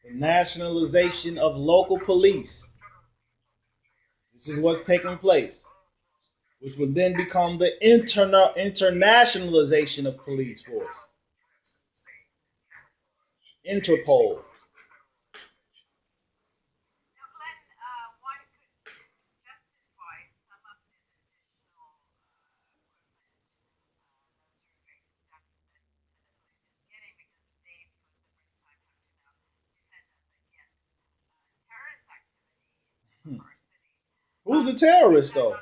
The nationalization of local police. This is what's taking place, which would then become the internationalization of police force. Interpol. Hmm. Who's the terrorist though?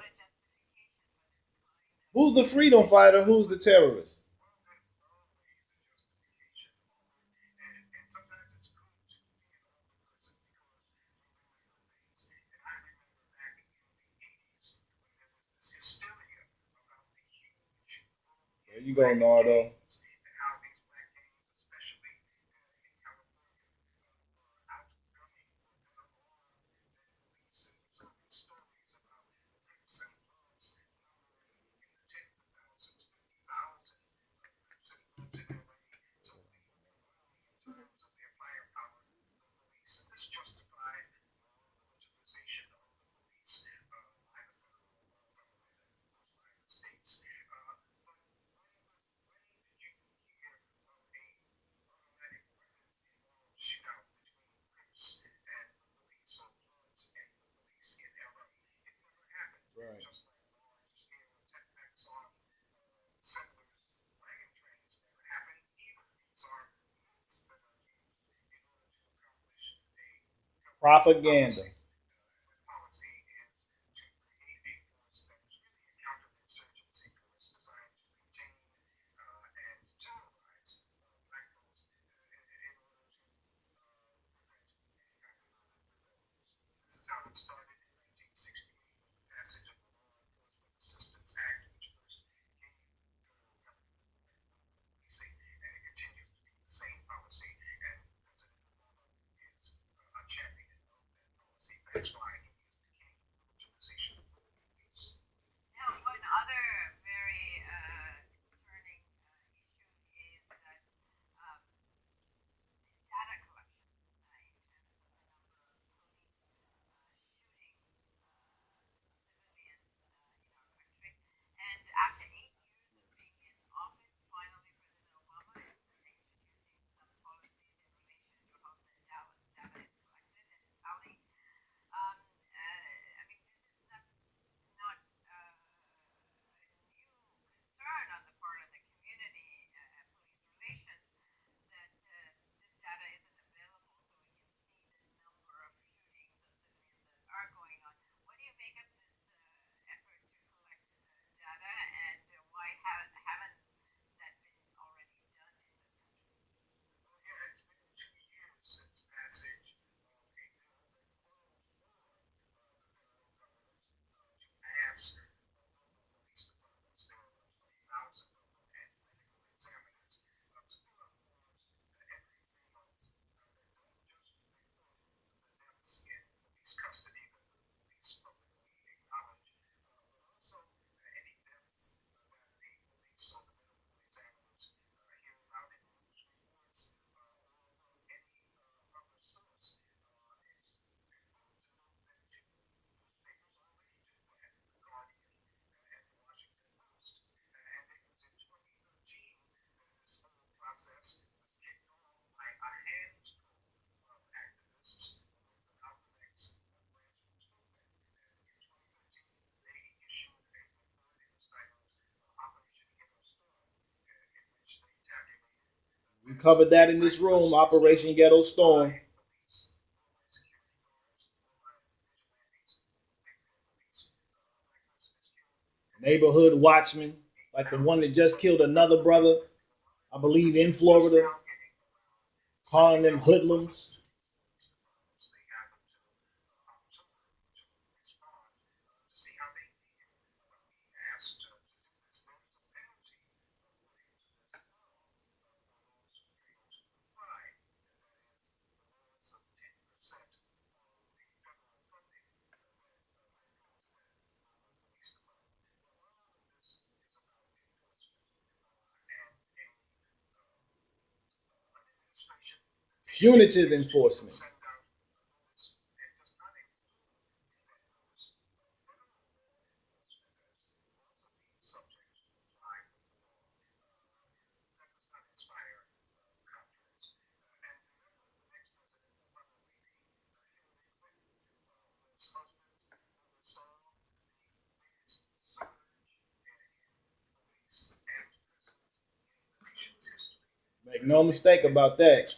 Who's the freedom fighter? Who's the terrorist? There you go, Nardo. Right. Propaganda. We covered that in this room, Operation Ghetto Storm. Neighborhood watchmen, like the one that just killed another brother, I believe in Florida, calling them hoodlums. punitive enforcement. Make no mistake about that.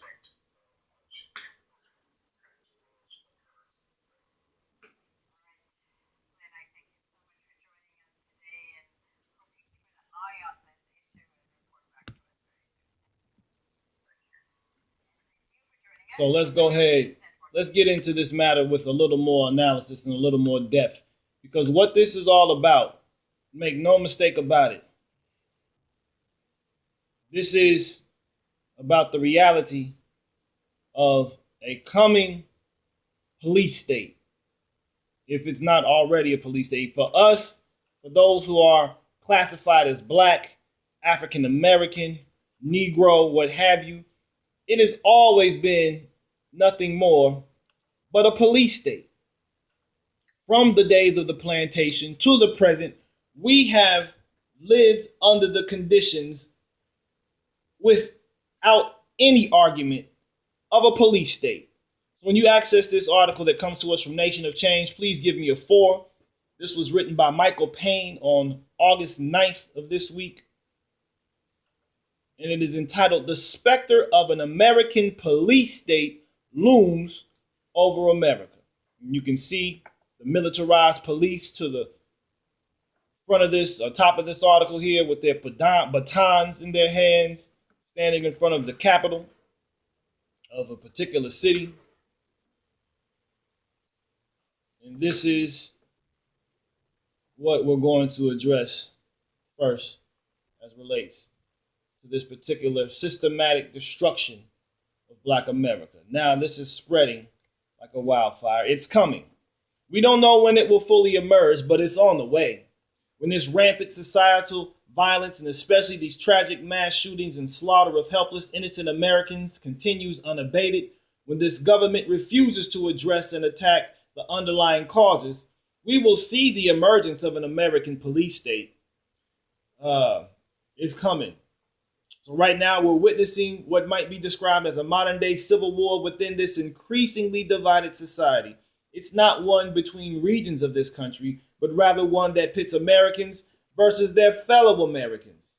So let's go ahead. Let's get into this matter with a little more analysis and a little more depth. Because what this is all about, make no mistake about it, this is about the reality of a coming police state, if it's not already a police state. For us, for those who are classified as black, African American, Negro, what have you, it has always been nothing more but a police state. From the days of the plantation to the present, we have lived under the conditions without any argument of a police state. When you access this article that comes to us from Nation of Change, please give me a 4. This was written by Michael Payne on August 9th of this week. And it is entitled, "The Specter of an American Police State Looms Over America." And you can see the militarized police to the front of this, or top of this article here, with their batons in their hands, standing in front of the Capitol of a particular city. And this is what we're going to address first as relates to this particular systematic destruction of Black America. Now, this is spreading like a wildfire. It's coming. We don't know when it will fully emerge, but it's on the way. When this rampant societal violence, and especially these tragic mass shootings and slaughter of helpless, innocent Americans, continues unabated, when this government refuses to address and attack the underlying causes, we will see the emergence of an American police state is coming. So right now we're witnessing what might be described as a modern day civil war within this increasingly divided society. It's not one between regions of this country, but rather one that pits Americans versus their fellow Americans.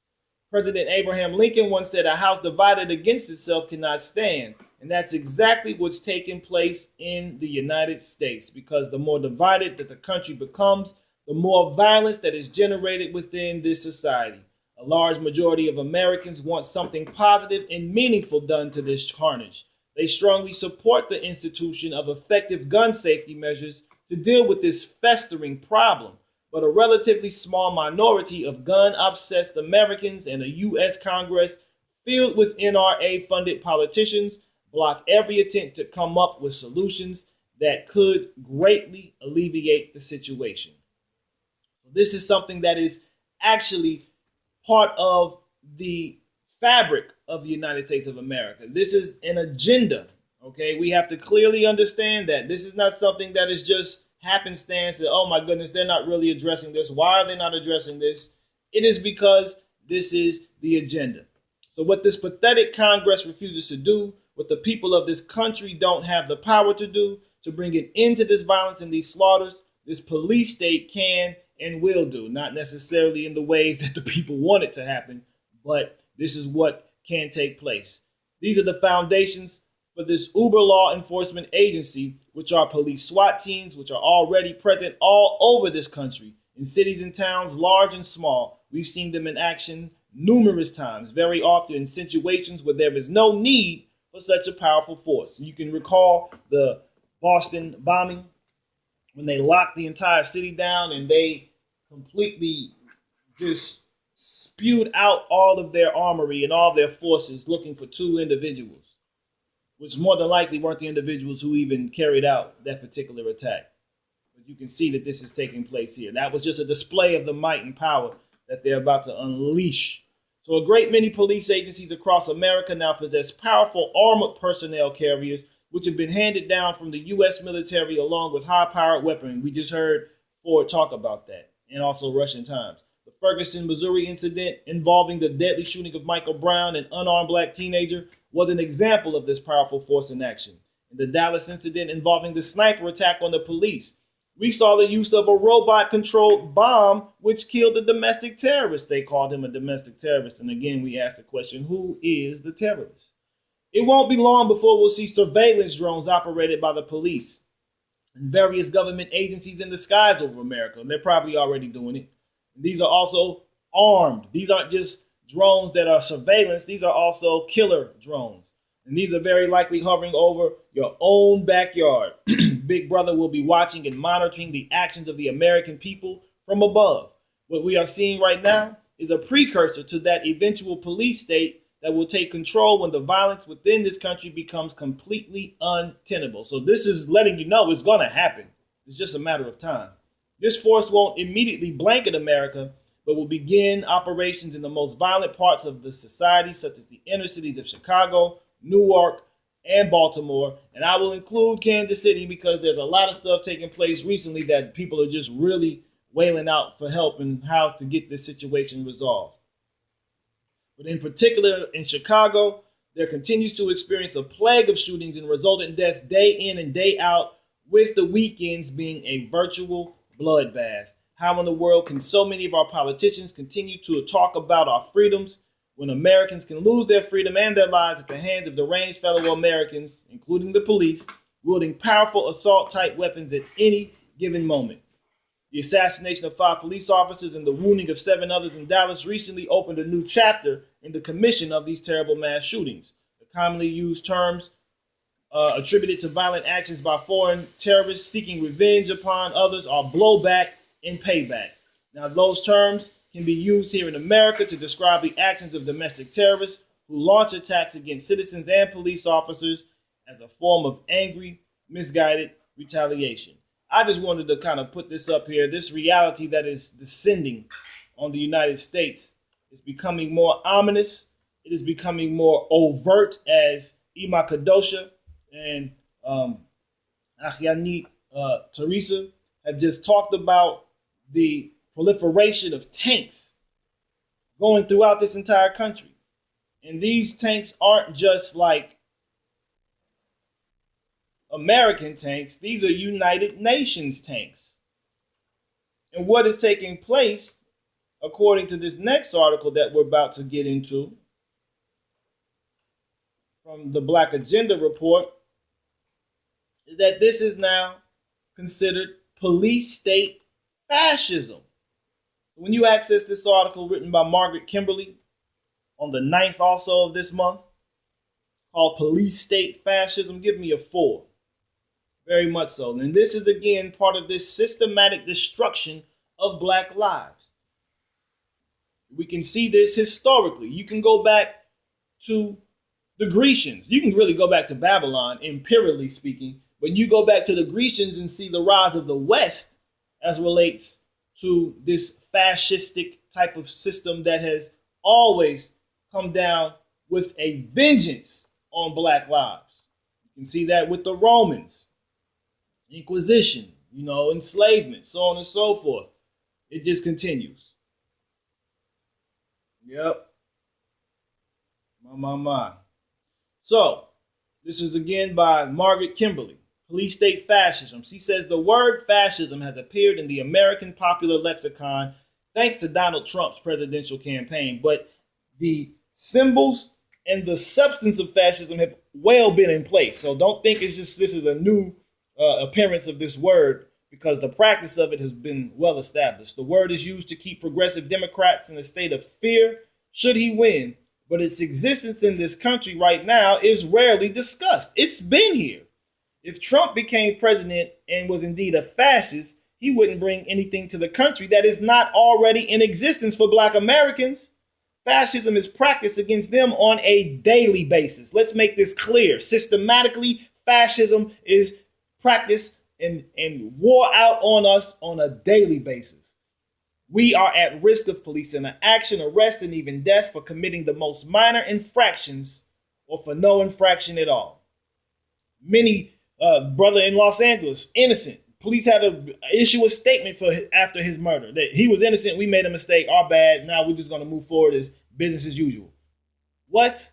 President Abraham Lincoln once said, "A house divided against itself cannot stand." And that's exactly what's taking place in the United States, because the more divided that the country becomes, the more violence that is generated within this society. A large majority of Americans want something positive and meaningful done to this carnage. They strongly support the institution of effective gun safety measures to deal with this festering problem. But a relatively small minority of gun-obsessed Americans and a U.S. Congress filled with NRA-funded politicians block every attempt to come up with solutions that could greatly alleviate the situation. This is something that is actually part of the fabric of the United States of America. This is an agenda, okay? We have to clearly understand that. This is not something that is just happenstance that, oh my goodness, they're not really addressing this. Why are they not addressing this? It is because this is the agenda. So what this pathetic Congress refuses to do, what the people of this country don't have the power to do, to bring an end to this violence and these slaughters, this police state can and will do. Not necessarily in the ways that the people want it to happen, but this is what can take place. These are the foundations for this uber law enforcement agency, which are police SWAT teams, which are already present all over this country, in cities and towns, large and small. We've seen them in action numerous times, very often in situations where there is no need for such a powerful force. You can recall the Boston bombing, when they locked the entire city down and they completely just spewed out all of their armory and all their forces looking for 2 individuals, which more than likely weren't the individuals who even carried out that particular attack. But you can see that this is taking place here. That was just a display of the might and power that they're about to unleash. So a great many police agencies across America now possess powerful armored personnel carriers, which have been handed down from the U.S. military along with high-powered weaponry. We just heard Ford talk about that, and also Russian times. The Ferguson, Missouri incident involving the deadly shooting of Michael Brown, an unarmed black teenager, was an example of this powerful force in action. In the Dallas incident involving the sniper attack on the police, we saw the use of a robot-controlled bomb, which killed the domestic terrorist. They called him a domestic terrorist. And again, we asked the question, who is the terrorist? It won't be long before we'll see surveillance drones operated by the police and various government agencies in the skies over America. And they're probably already doing it. These are also armed. These aren't just drones that are surveillance. These are also killer drones. And these are very likely hovering over your own backyard. Big Brother will be watching and monitoring the actions of the American people from above. What we are seeing right now is a precursor to that eventual police state that will take control when the violence within this country becomes completely untenable. So this is letting you know it's going to happen. It's just a matter of time. This force won't immediately blanket America, but will begin operations in the most violent parts of the society, such as the inner cities of Chicago, Newark, and Baltimore. And I will include Kansas City because there's a lot of stuff taking place recently that people are just really wailing out for help and how to get this situation resolved. But in particular, in Chicago, there continues to experience a plague of shootings and resultant deaths day in and day out, with the weekends being a virtual bloodbath. How in the world can so many of our politicians continue to talk about our freedoms when Americans can lose their freedom and their lives at the hands of deranged fellow Americans, including the police, wielding powerful assault-type weapons at any given moment? The assassination of 5 police officers and the wounding of 7 others in Dallas recently opened a new chapter in the commission of these terrible mass shootings. The commonly used terms attributed to violent actions by foreign terrorists seeking revenge upon others are blowback and payback. Now, those terms can be used here in America to describe the actions of domestic terrorists who launch attacks against citizens and police officers as a form of angry, misguided retaliation. I just wanted to kind of put this up here. This reality that is descending on the United States is becoming more ominous. It is becoming more overt as Ima Kadosha and Ahyanit Teresa have just talked about the proliferation of tanks going throughout this entire country. And these tanks aren't just like American tanks. These are United Nations tanks. And what is taking place, according to this next article that we're about to get into from the Black Agenda Report, is that this is now considered police state fascism. When you access this article written by Margaret Kimberly on the 9th also of this month, called Police State Fascism, give me a 4. Very much so. And this is, again, part of this systematic destruction of black lives. We can see this historically. You can go back to the Grecians. You can really go back to Babylon, imperially speaking. But you go back to the Grecians and see the rise of the West as relates to this fascistic type of system that has always come down with a vengeance on black lives. You can see that with the Romans, Inquisition, enslavement, so on and so forth. It just continues. Yep. My. So, this is again by Margaret Kimberly. Police state fascism. She says the word fascism has appeared in the American popular lexicon thanks to Donald Trump's presidential campaign, but the symbols and the substance of fascism have well been in place. So don't think this is a new appearance of this word, because the practice of it has been well established. The word is used to keep progressive Democrats in a state of fear should he win, but its existence in this country right now is rarely discussed. It's been here. If Trump became president and was indeed a fascist, he wouldn't bring anything to the country that is not already in existence for black Americans. Fascism is practiced against them on a daily basis. Let's make this clear. Systematically, fascism is practiced and wore out on us on a daily basis. We are at risk of police interaction, arrest, and even death for committing the most minor infractions or for no infraction at all. Many brother in Los Angeles, innocent. Police had to issue a statement after his murder that he was innocent. We made a mistake. Our bad. Now we're just going to move forward as business as usual. What?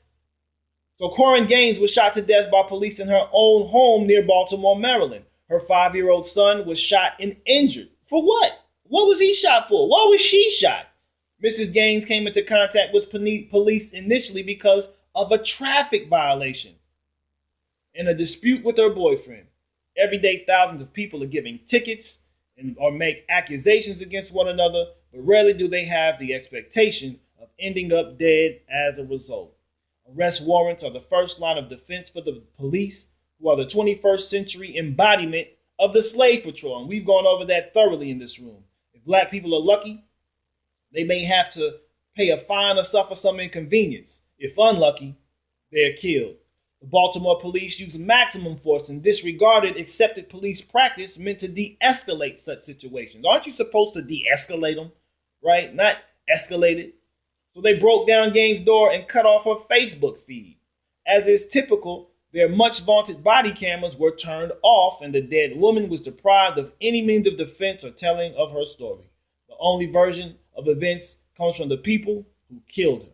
So Corinne Gaines was shot to death by police in her own home near Baltimore, Maryland. Her 5-year-old son was shot and injured. For what? What was he shot for? Why was she shot? Mrs. Gaines came into contact with police initially because of a traffic violation and a dispute with her boyfriend. Every day, thousands of people are giving tickets or make accusations against one another, but rarely do they have the expectation of ending up dead as a result. Arrest warrants are the first line of defense for the police, who are the 21st century embodiment of the slave patrol. And we've gone over that thoroughly in this room. If black people are lucky, they may have to pay a fine or suffer some inconvenience. If unlucky, they're killed. The Baltimore police used maximum force and disregarded accepted police practice meant to de-escalate such situations. Aren't you supposed to de-escalate them, right? Not escalate it. So they broke down Gaines' door and cut off her Facebook feed. As is typical, their much vaunted body cameras were turned off and the dead woman was deprived of any means of defense or telling of her story. The only version of events comes from the people who killed her.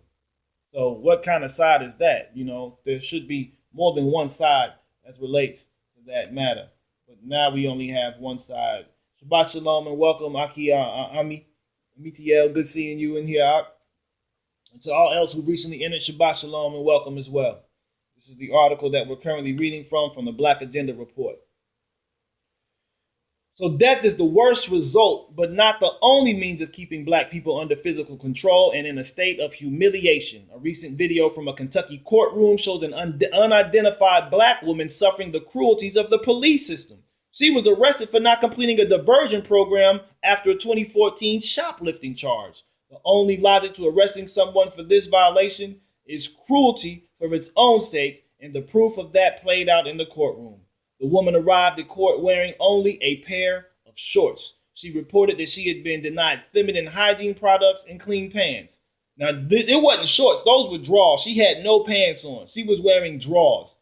So what kind of side is that? You know, there should be more than one side as relates to that matter. But now we only have one side. Shabbat shalom and welcome, Aki Ami. Mitiel, good seeing you in here. And to all else who recently entered, Shabbat shalom and welcome as well. This is the article that we're currently reading from the Black Agenda Report. So death is the worst result, but not the only means of keeping black people under physical control and in a state of humiliation. A recent video from a Kentucky courtroom shows an unidentified black woman suffering the cruelties of the police system. She was arrested for not completing a diversion program after a 2014 shoplifting charge. The only logic to arresting someone for this violation is cruelty for its own sake, and the proof of that played out in the courtroom. The woman arrived at court wearing only a pair of shorts. She reported that she had been denied feminine hygiene products and clean pants. Now, it wasn't shorts. Those were drawers. She had no pants on. She was wearing drawers.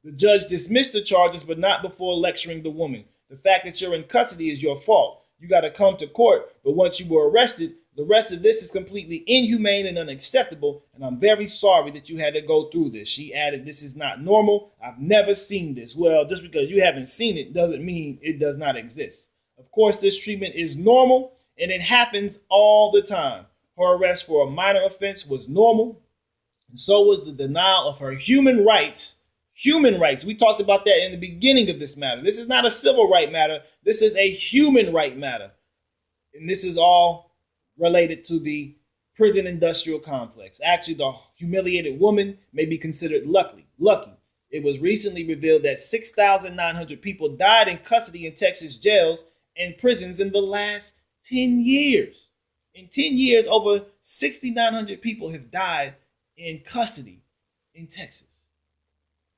The judge dismissed the charges, but not before lecturing the woman. The fact that you're in custody is your fault. You got to come to court, but once you were arrested, the rest of this is completely inhumane and unacceptable, and I'm very sorry that you had to go through this. She added, this is not normal. I've never seen this. Well, just because you haven't seen it doesn't mean it does not exist. Of course, this treatment is normal, and it happens all the time. Her arrest for a minor offense was normal, and so was the denial of her human rights. Human rights. We talked about that in the beginning of this matter. This is not a civil right matter. This is a human right matter. And this is all related to the prison industrial complex. Actually, the humiliated woman may be considered lucky. It was recently revealed that 6,900 people died in custody in Texas jails and prisons in the last 10 years. In 10 years, over 6,900 people have died in custody in Texas.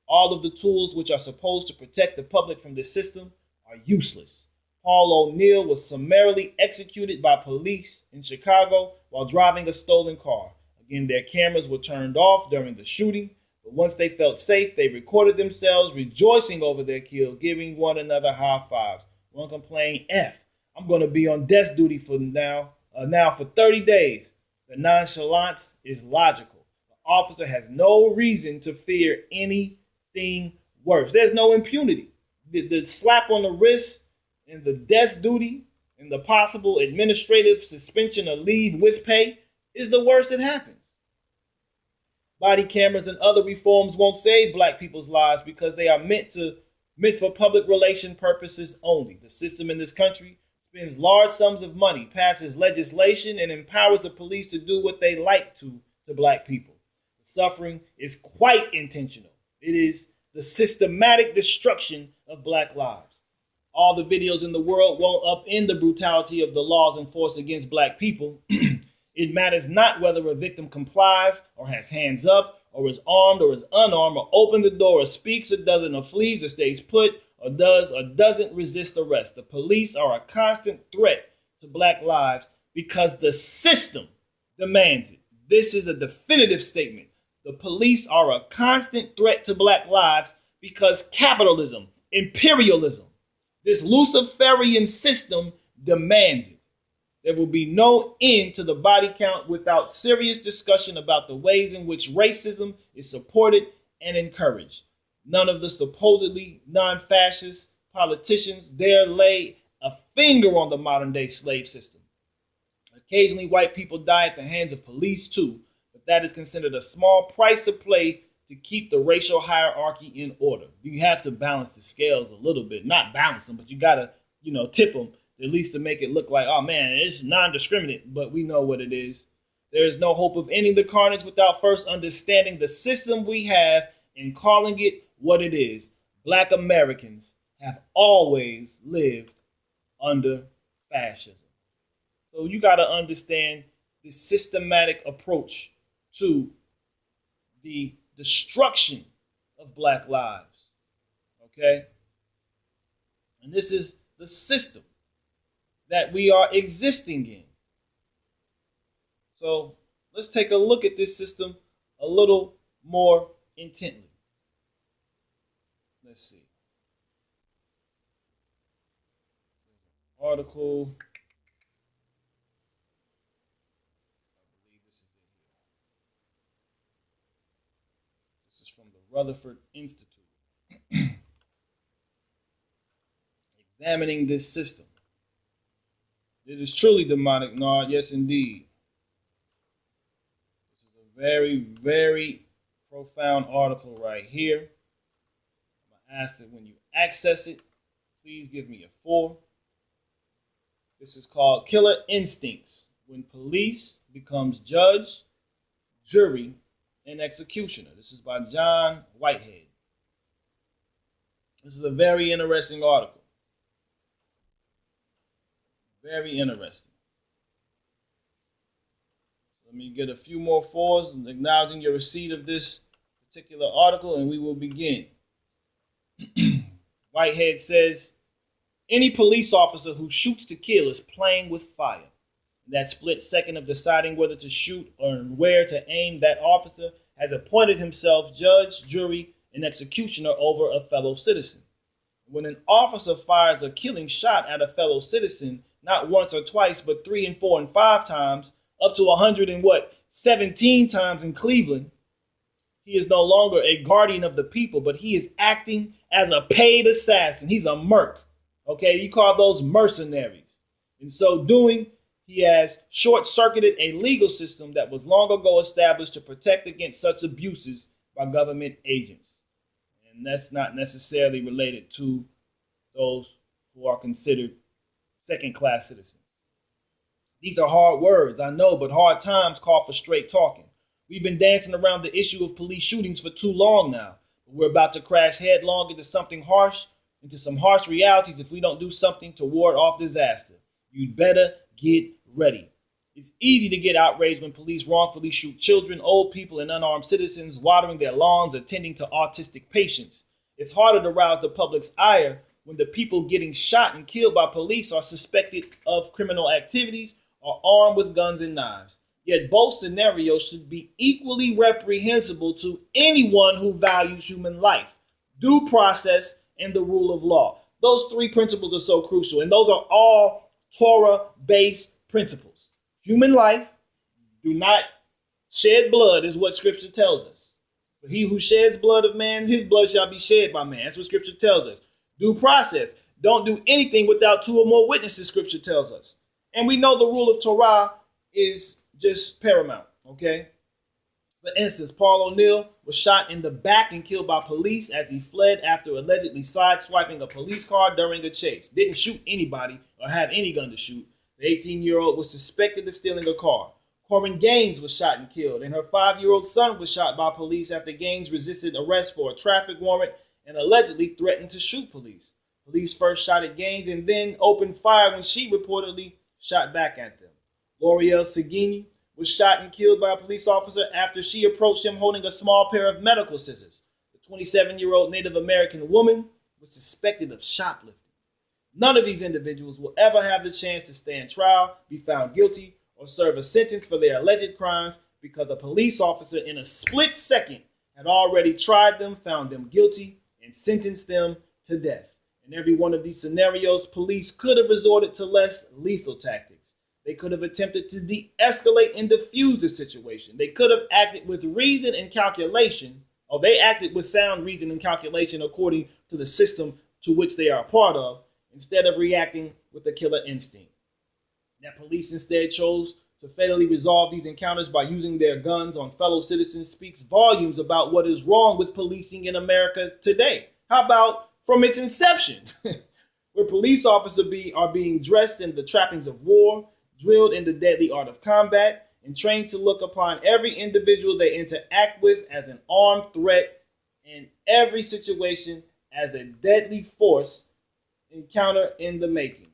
All of the tools which are supposed to protect the public from this system are useless. Paul O'Neill was summarily executed by police in Chicago while driving a stolen car. Again, their cameras were turned off during the shooting, but once they felt safe, they recorded themselves rejoicing over their kill, giving one another high fives. One complained, I'm going to be on desk duty for now for 30 days. The nonchalance is logical. The officer has no reason to fear anything worse. There's no impunity. The slap on the wrist and the desk duty and the possible administrative suspension or leave with pay is the worst that happens. Body cameras and other reforms won't save black people's lives because they are meant for public relation purposes only. The system in this country spends large sums of money, passes legislation, and empowers the police to do what they like to black people. The suffering is quite intentional. It is the systematic destruction of black lives. All the videos in the world won't upend the brutality of the laws enforced against black people. It matters not whether a victim complies or has hands up or is armed or is unarmed or opens the door or speaks or doesn't or flees or stays put or does or doesn't resist arrest. The police are a constant threat to black lives because the system demands it. This is a definitive statement. The police are a constant threat to black lives because capitalism, imperialism, this Luciferian system demands it. There will be no end to the body count without serious discussion about the ways in which racism is supported and encouraged. None of the supposedly non-fascist politicians dare lay a finger on the modern-day slave system. Occasionally, white people die at the hands of police too, but that is considered a small price to pay to keep the racial hierarchy in order. You have to balance the scales a little bit. Not balance them, but you got to, tip them at least to make it look like, oh man, it's non-discriminate, but we know what it is. There is no hope of ending the carnage without first understanding the system we have and calling it what it is. Black Americans have always lived under fascism. So you got to understand the systematic approach to the destruction of black lives. Okay? And this is the system that we are existing in. So let's take a look at this system a little more intently. Let's see. Article. From the Rutherford Institute, examining this system. It is truly demonic, Nard. Yes, indeed. This is a very, very profound article right here. I'm going to ask that when you access it, please give me a 4. This is called Killer Instincts: When Police Becomes Judge, Jury, and Executioner. This is by John Whitehead. This is a very interesting article. Very interesting. Let me get a few more 4s acknowledging your receipt of this particular article, and we will begin. Whitehead says, any police officer who shoots to kill is playing with fire. That split second of deciding whether to shoot or where to aim, that officer has appointed himself judge, jury, and executioner over a fellow citizen. When an officer fires a killing shot at a fellow citizen, not once or twice, but 3 and 4 and 5 times, up to 17 times in Cleveland, he is no longer a guardian of the people, but he is acting as a paid assassin. He's a merc. Okay, you call those mercenaries. In so doing, he has short-circuited a legal system that was long ago established to protect against such abuses by government agents. And that's not necessarily related to those who are considered second-class citizens. These are hard words, I know, but hard times call for straight talking. We've been dancing around the issue of police shootings for too long now. But we're about to crash headlong into some harsh realities if we don't do something to ward off disaster. You'd better get ready. It's easy to get outraged when police wrongfully shoot children, old people, and unarmed citizens watering their lawns, attending to autistic patients. It's harder to rouse the public's ire when the people getting shot and killed by police are suspected of criminal activities or armed with guns and knives. Yet both scenarios should be equally reprehensible to anyone who values human life, due process, and the rule of law. Those 3 principles are so crucial, and those are all Torah-based principles. Human life, do not shed blood, is what Scripture tells us. For he who sheds blood of man, his blood shall be shed by man. That's what Scripture tells us. Due process, don't do anything without 2 or more witnesses, Scripture tells us. And we know the rule of Torah is just paramount, okay? For instance, Paul O'Neill was shot in the back and killed by police as he fled after allegedly sideswiping a police car during a chase. Didn't shoot anybody or have any gun to shoot. The 18-year-old was suspected of stealing a car. Corinne Gaines was shot and killed, and her 5-year-old son was shot by police after Gaines resisted arrest for a traffic warrant and allegedly threatened to shoot police. Police first shot at Gaines and then opened fire when she reportedly shot back at them. L'Oreal Seguini was shot and killed by a police officer after she approached him holding a small pair of medical scissors. The 27-year-old Native American woman was suspected of shoplifting. None of these individuals will ever have the chance to stand trial, be found guilty, or serve a sentence for their alleged crimes because a police officer in a split second had already tried them, found them guilty, and sentenced them to death. In every one of these scenarios, police could have resorted to less lethal tactics. They could have attempted to de-escalate and diffuse the situation. They could have acted with reason and calculation, or they acted with sound reason and calculation according to the system to which they are a part of, instead of reacting with a killer instinct. That police instead chose to fatally resolve these encounters by using their guns on fellow citizens speaks volumes about what is wrong with policing in America today. How about from its inception, where police officers are being dressed in the trappings of war, drilled in the deadly art of combat, and trained to look upon every individual they interact with as an armed threat, in every situation as a deadly force encounter in the making.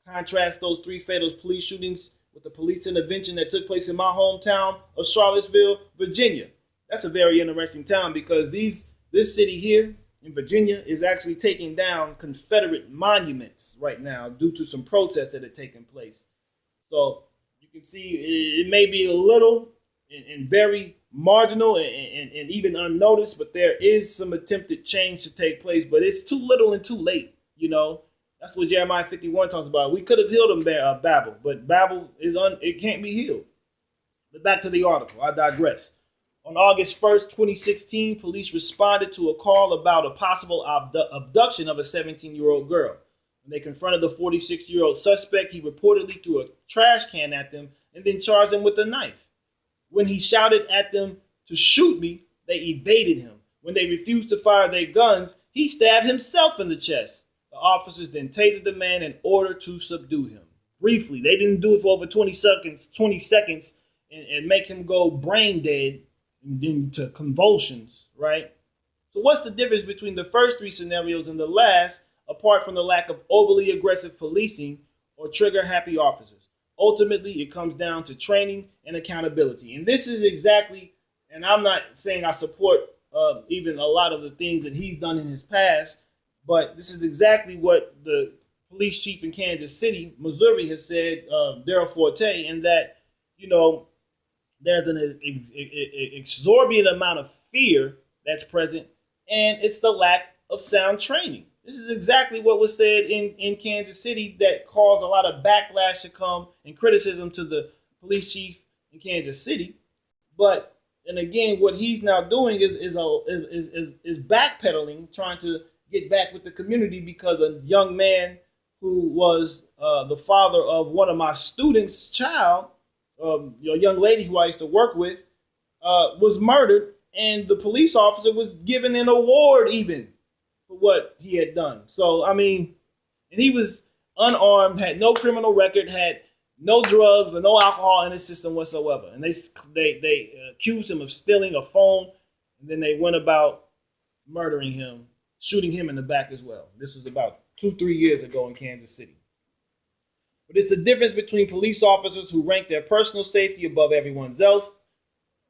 Contrast those 3 fatal police shootings with the police intervention that took place in my hometown of Charlottesville, Virginia. That's a very interesting town because this city here in Virginia is actually taking down Confederate monuments right now due to some protests that had taken place. So you can see it may be a little and very marginal and even unnoticed, but there is some attempted change to take place, but it's too little and too late. You know, that's what Jeremiah 51 talks about. We could have healed them there, Babel, but Babel it can't be healed. But back to the article, I digress. On August 1st, 2016, police responded to a call about a possible abduction of a 17-year-old girl. When they confronted the 46-year-old suspect, he reportedly threw a trash can at them and then charged them with a knife. When he shouted at them to shoot me, they evaded him. When they refused to fire their guns, he stabbed himself in the chest. The officers then tasered the man in order to subdue him. Briefly, they didn't do it for over 20 seconds and make him go brain dead and then to convulsions, right? So what's the difference between the first 3 scenarios and the last, apart from the lack of overly aggressive policing or trigger-happy officers? Ultimately, it comes down to training and accountability. And this is exactly, and I'm not saying I support even a lot of the things that he's done in his past, but this is exactly what the police chief in Kansas City, Missouri, has said, Daryl Forte, and that, you know, there's an exorbitant amount of fear that's present, and it's the lack of sound training. This is exactly what was said in Kansas City that caused a lot of backlash to come and criticism to the police chief in Kansas City. But, and again, what he's now doing is backpedaling, trying to get back with the community because a young man who was the father of one of my students' child, a young lady who I used to work with, was murdered, and the police officer was given an award even for what he had done. So, I mean, and he was unarmed, had no criminal record, had no drugs or no alcohol in his system whatsoever. And they accused him of stealing a phone, and then they went about murdering him, shooting him in the back as well. This was about 2-3 years ago in Kansas City. But it's the difference between police officers who rank their personal safety above everyone else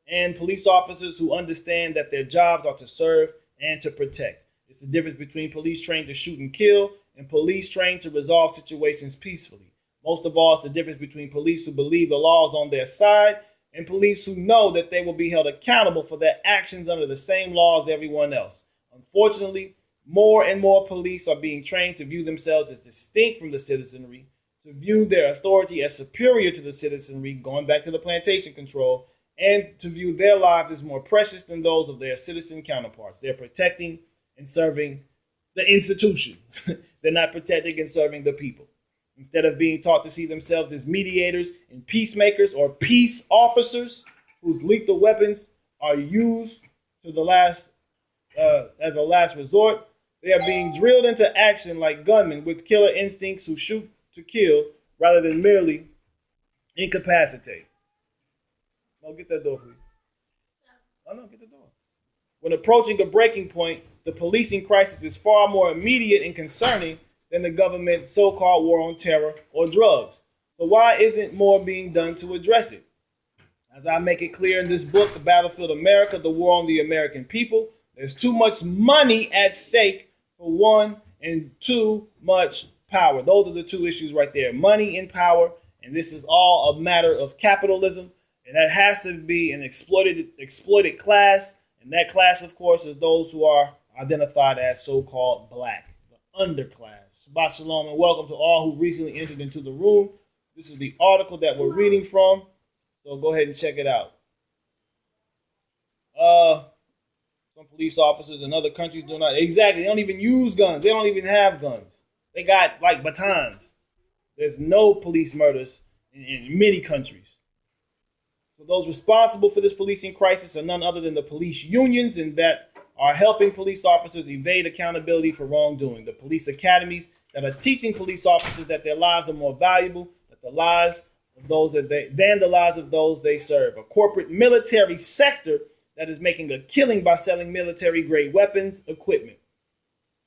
and police officers who understand that their jobs are to serve and to protect. It's the difference between police trained to shoot and kill and police trained to resolve situations peacefully. Most of all, it's the difference between police who believe the law is on their side and police who know that they will be held accountable for their actions under the same law as everyone else. Unfortunately, more and more police are being trained to view themselves as distinct from the citizenry, to view their authority as superior to the citizenry, going back to the plantation control, and to view their lives as more precious than those of their citizen counterparts. They're protecting and serving the institution. They're not protecting and serving the people. Instead of being taught to see themselves as mediators and peacemakers or peace officers whose lethal weapons are used to the last as a last resort, they are being drilled into action like gunmen with killer instincts who shoot to kill rather than merely incapacitate. Oh, get that door, please. Oh, no, get the door. When approaching a breaking point, the policing crisis is far more immediate and concerning than the government's so-called war on terror or drugs. So why isn't more being done to address it? As I make it clear in this book, The Battlefield America, The War on the American People, there's too much money at stake for one and too much power. Those are the two issues right there. Money and power. And this is all a matter of capitalism. And that has to be an exploited class. And that class, of course, is those who are identified as so-called black, the underclass. Shabbat shalom and welcome to all who recently entered into the room. This is the article that we're reading from. So go ahead and check it out. Some police officers in other countries do not. Exactly. They don't even use guns. They don't even have guns. They got like batons. There's no police murders in many countries. So those responsible for this policing crisis are none other than the police unions, and that are helping police officers evade accountability for wrongdoing. The police academies that are teaching police officers that their lives are more valuable than the lives of those they serve. A corporate military sector that is making a killing by selling military-grade weapons, equipment,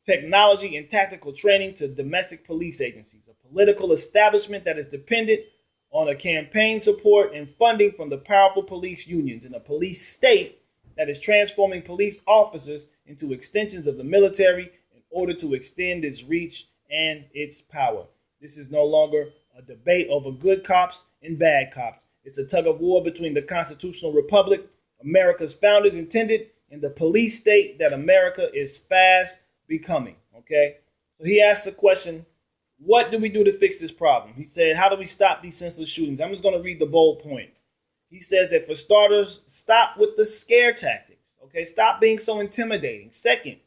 technology, and tactical training to domestic police agencies. A political establishment that is dependent on a campaign support and funding from the powerful police unions, and a police state that is transforming police officers into extensions of the military in order to extend its reach and its power. This is no longer a debate over good cops and bad cops. It's a tug of war between the constitutional republic America's founders intended and the police state that America is fast becoming. Okay? So he asked the question, what do we do to fix this problem? He said, how do we stop these senseless shootings? I'm just going to read the bold point. He says that for starters, stop with the scare tactics. Okay? Stop being so intimidating. Second,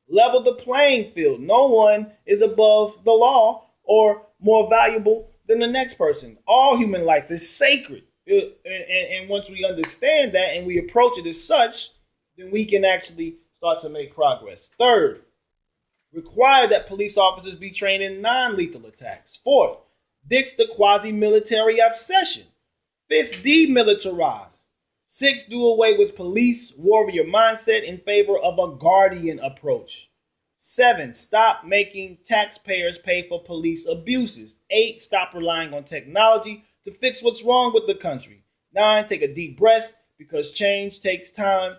level the playing field. No one is above the law or more valuable than the next person. All human life is sacred. And once we understand that and we approach it as such, then we can actually start to make progress. Third, require that police officers be trained in non-lethal attacks. Fourth, ditch the quasi-military obsession. Fifth, demilitarize. Sixth, do away with police warrior mindset in favor of a guardian approach. 7, stop making taxpayers pay for police abuses. 8, stop relying on technology to fix what's wrong with the country. 9, take a deep breath because change takes time.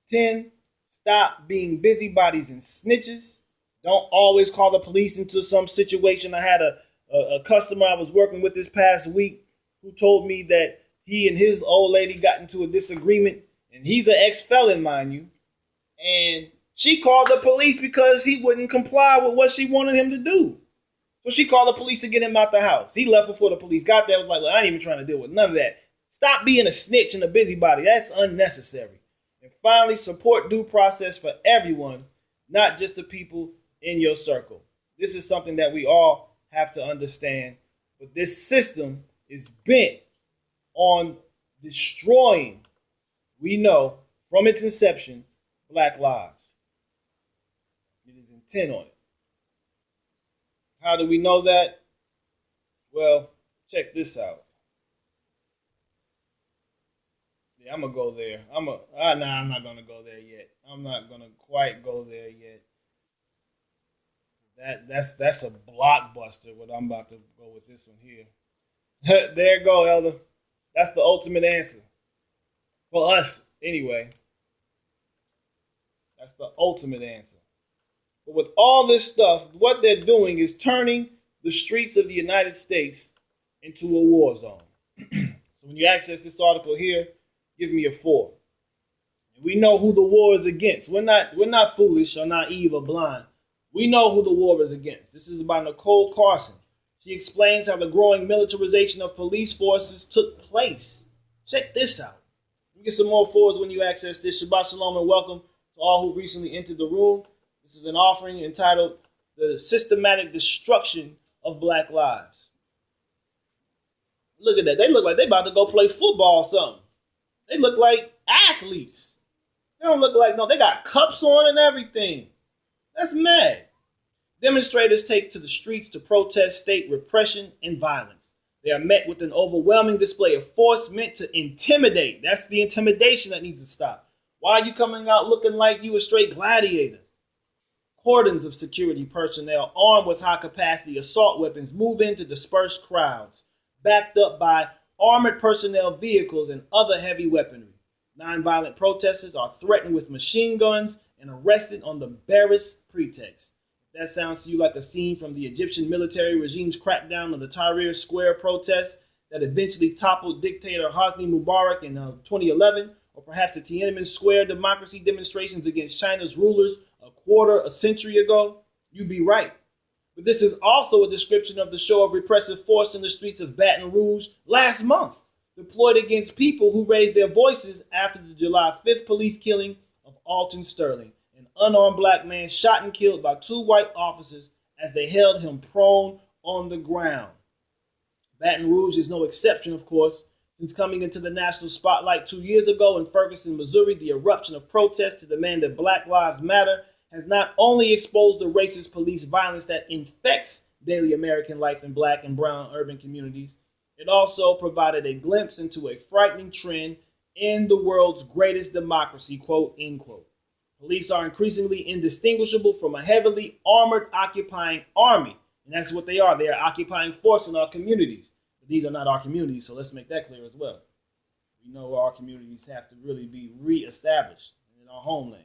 10, stop being busybodies and snitches. Don't always call the police into some situation. I had a customer I was working with this past week who told me that he and his old lady got into a disagreement, and he's an ex-felon, mind you, and she called the police because he wouldn't comply with what she wanted him to do. So she called the police to get him out the house. He left before the police got there. Was like, look, I ain't even trying to deal with none of that. Stop being a snitch and a busybody. That's unnecessary. And finally, support due process for everyone, not just the people in your circle. This is something that we all have to understand. But this system is bent on destroying, we know, from its inception, black lives. It is intent on it. How do we know that? Well, check this out. Yeah, I'm going to go there. I'm not going to go there yet. I'm not going to quite go there yet. That's a blockbuster, what I'm about to go with this one here. There you go, Elder. That's the ultimate answer. For us, anyway. That's the ultimate answer. But with all this stuff, what they're doing is turning the streets of the United States into a war zone. So when you access this article here, give me a 4. And we know who the war is against. We're not foolish or naive or blind. We know who the war is against. This is by Nicole Carson. She explains how the growing militarization of police forces took place. Check this out. You get some more 4s when you access this. Shabbat shalom and welcome to all who recently entered the room. This is an offering entitled The Systematic Destruction of Black Lives. Look at that. They look like they about to go play football or something. They look like athletes. They don't look like, no, they got cups on and everything. That's mad. Demonstrators take to the streets to protest state repression and violence. They are met with an overwhelming display of force meant to intimidate. That's the intimidation that needs to stop. Why are you coming out looking like you a straight gladiator? Cordons of security personnel armed with high-capacity assault weapons move in to disperse crowds, backed up by armored personnel vehicles and other heavy weaponry. Nonviolent protesters are threatened with machine guns and arrested on the barest pretext. That sounds to you like a scene from the Egyptian military regime's crackdown on the Tahrir Square protests that eventually toppled dictator Hosni Mubarak in 2011, or perhaps the Tiananmen Square democracy demonstrations against China's rulers a century ago? You'd be right. But this is also a description of the show of repressive force in the streets of Baton Rouge last month, deployed against people who raised their voices after the July 5th police killing of Alton Sterling, an unarmed black man shot and killed by two white officers as they held him prone on the ground. Baton Rouge is no exception, of course. Since coming into the national spotlight 2 years ago in Ferguson, Missouri, the eruption of protests to demand that Black Lives Matter has not only exposed the racist police violence that infects daily American life in black and brown urban communities, it also provided a glimpse into a frightening trend in the world's greatest democracy, quote, end quote. Police are increasingly indistinguishable from a heavily armored occupying army. And that's what they are. They are occupying force in our communities. But these are not our communities, so let's make that clear as well. We know our communities have to really be reestablished in our homeland.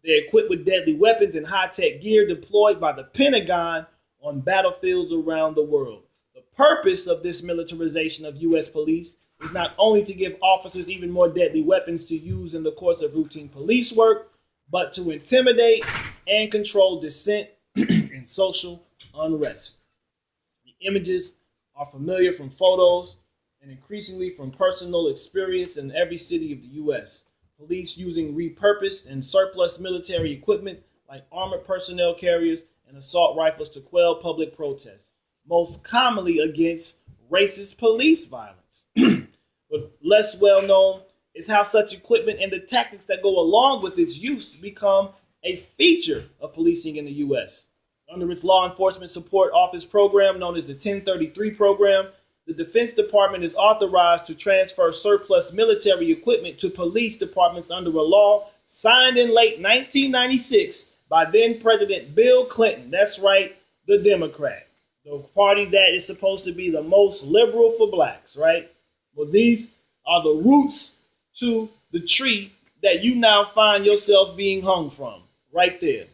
They're equipped with deadly weapons and high-tech gear deployed by the Pentagon on battlefields around the world. The purpose of this militarization of U.S. police is not only to give officers even more deadly weapons to use in the course of routine police work, but to intimidate and control dissent and social unrest. The images are familiar from photos and increasingly from personal experience in every city of the U.S. Police using repurposed and surplus military equipment like armored personnel carriers and assault rifles to quell public protests, most commonly against racist police violence. But less well known is how such equipment and the tactics that go along with its use become a feature of policing in the U.S. Under its Law Enforcement Support Office program, known as the 1033 program, the Defense Department is authorized to transfer surplus military equipment to police departments under a law signed in late 1996 by then President Bill Clinton. That's right, the Democrat, the party that is supposed to be the most liberal for blacks, right? Well, these are the roots to the tree that you now find yourself being hung from, right there.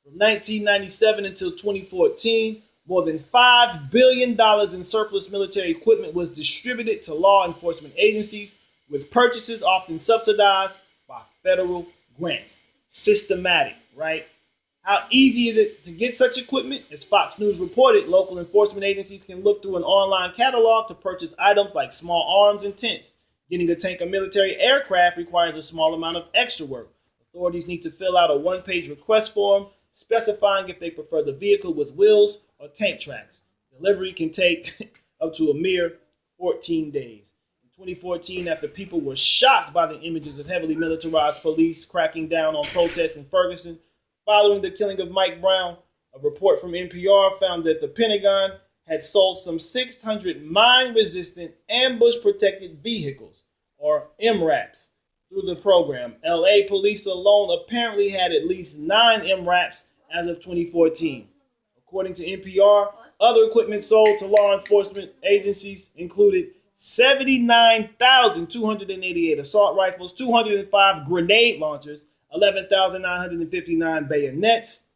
From 1997 until 2014, more than $5 billion in surplus military equipment was distributed to law enforcement agencies, with purchases often subsidized by federal grants. Systematic, right? How easy is it to get such equipment? As Fox News reported, local enforcement agencies can look through an online catalog to purchase items like small arms and tents. Getting a tank of military aircraft requires a small amount of extra work. Authorities need to fill out a one-page request form specifying if they prefer the vehicle with wheels or tank tracks. Delivery can take up to a mere 14 days. In 2014, after people were shocked by the images of heavily militarized police cracking down on protests in Ferguson following the killing of Mike Brown, a report from NPR found that the Pentagon had sold some 600 mine-resistant ambush-protected vehicles, or MRAPs, through the program. LA police alone apparently had at least 9 MRAPs as of 2014. According to NPR, other equipment sold to law enforcement agencies included 79,288 assault rifles, 205 grenade launchers, 11,959 bayonets,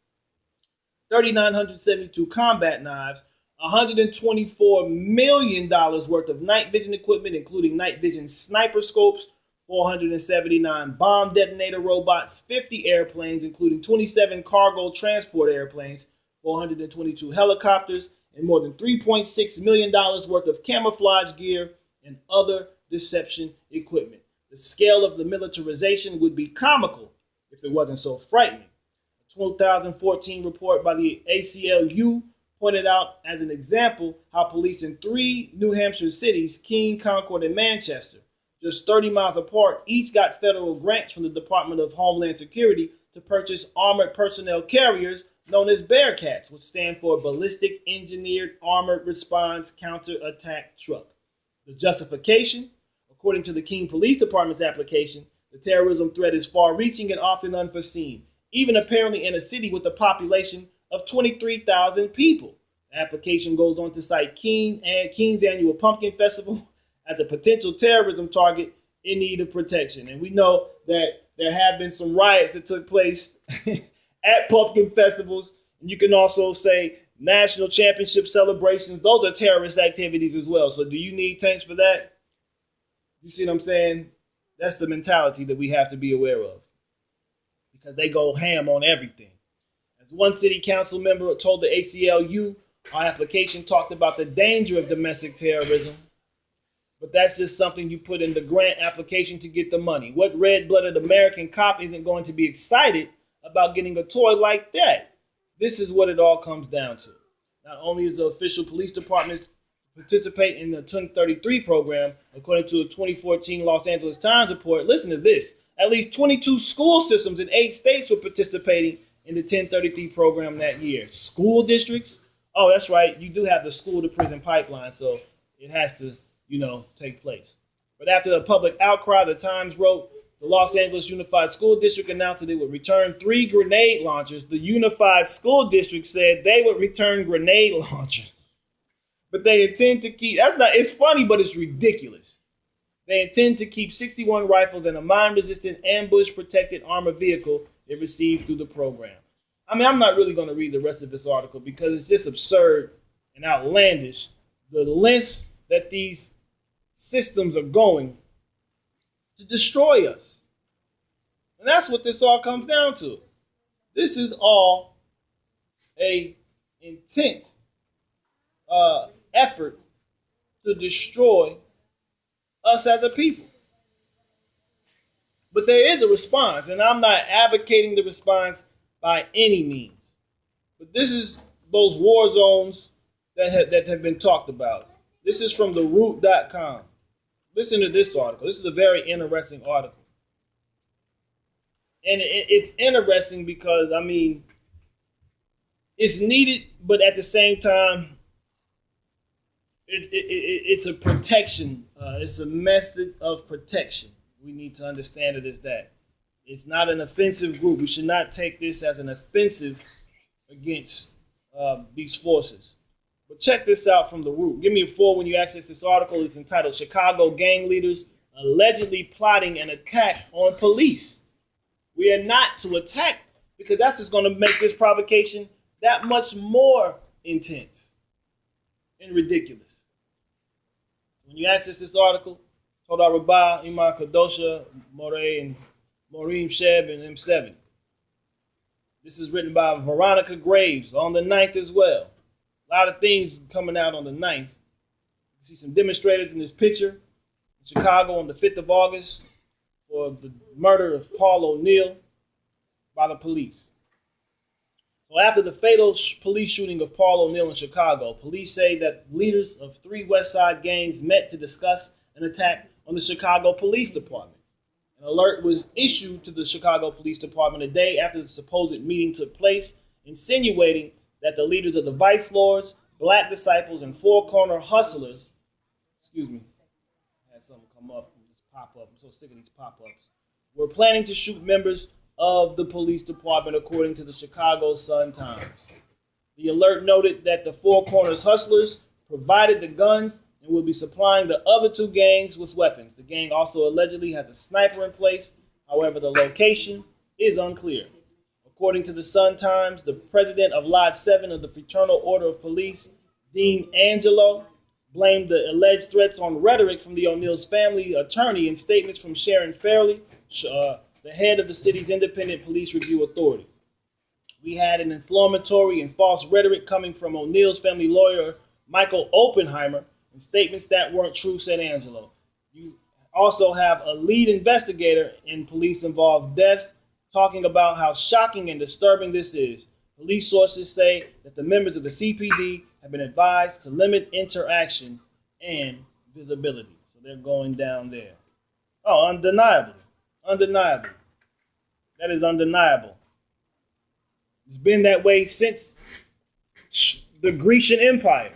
3,972 combat knives, $124 million worth of night vision equipment, including night vision sniper scopes, 479 bomb detonator robots, 50 airplanes, including 27 cargo transport airplanes, 422 helicopters, and more than $3.6 million worth of camouflage gear and other deception equipment. The scale of the militarization would be comical if it wasn't so frightening. A 2014 report by the ACLU pointed out as an example how police in 3 New Hampshire cities, Keene, Concord, and Manchester, just 30 miles apart, each got federal grants from the Department of Homeland Security to purchase armored personnel carriers known as Bearcats, which stand for Ballistic Engineered Armored Response Counterattack Truck. The justification, according to the Keene Police Department's application, the terrorism threat is far-reaching and often unforeseen, even apparently in a city with a population of 23,000 people. The application goes on to cite Keene's annual Pumpkin Festival as a potential terrorism target in need of protection. And we know that there have been some riots that took place at pumpkin festivals And you can also say national championship celebrations. Those are terrorist activities as well. So do you need tanks for that? You see what I'm saying? That's the mentality that we have to be aware of, because they go ham on everything. As one city council member told the ACLU, our application talked about the danger of domestic terrorism, but that's just something you put in the grant application to get the money. What red-blooded American cop isn't going to be excited about getting a toy like that? This is what it all comes down to. Not only is the official police department participate in the 2033 program, according to a 2014 Los Angeles Times report, listen to this, at least 22 school systems in 8 states were participating in the 1033 program that year. School districts? Oh, that's right. You do have the school to prison pipeline, so it has to, take place. But after the public outcry, the Times wrote, the Los Angeles Unified School District announced that it would return 3 grenade launchers. The Unified School District said they would return grenade launchers. But they intend to keep, it's funny, but it's ridiculous. They intend to keep 61 rifles and a mine-resistant ambush-protected armored vehicle they received through the program. I mean, I'm not really going to read the rest of this article because it's just absurd and outlandish, the lengths that these systems are going to destroy us. And that's what this all comes down to. This is all a intent effort to destroy us as a people. But there is a response, and I'm not advocating the response by any means. But this is those war zones that have been talked about. This is from theroot.com. Listen to this article. This is a very interesting article. And it's interesting because, it's needed, but at the same time, it's a protection. It's a method of protection. We need to understand it as that. It's not an offensive group. We should not take this as an offensive against these forces. But check this out from The Root. Give me a 4 when you access this article. It's entitled Chicago Gang Leaders Allegedly Plotting an Attack on Police. We are not to attack because that's just going to make this provocation that much more intense and ridiculous. When you access this article, Toda Rabah, Iman Kadosha, Moreh, and Maureen Sheb, and M7. This is written by Veronica Graves on the 9th as well. A lot of things coming out on the 9th. You see some demonstrators in this picture in Chicago on the 5th of August for the murder of Paul O'Neill by the police. So after the fatal police shooting of Paul O'Neill in Chicago, police say that leaders of 3 West Side gangs met to discuss an attack on the Chicago Police Department. An alert was issued to the Chicago Police Department a day after the supposed meeting took place, insinuating that the leaders of the Vice Lords, Black Disciples, and Four Corner Hustlers, I had something come up and just pop up. I'm so sick of these pop-ups. Were planning to shoot members of the police department, according to the Chicago Sun-Times. The alert noted that the Four Corners Hustlers provided the guns and will be supplying the other 2 gangs with weapons. The gang also allegedly has a sniper in place. However, the location is unclear. According to the Sun-Times, the president of Lot 7 of the Fraternal Order of Police, Dean Angelo, blamed the alleged threats on rhetoric from the O'Neill's family attorney and statements from Sharon Fairley, the head of the city's independent police review authority. We had an inflammatory and false rhetoric coming from O'Neill's family lawyer, Michael Oppenheimer, and statements that weren't true, said Angelo. You also have a lead investigator in police involved death talking about how shocking and disturbing this is. Police sources say that the members of the CPD have been advised to limit interaction and visibility. So they're going down there. Oh, undeniably. Undeniably. That is undeniable. It's been that way since the Grecian Empire.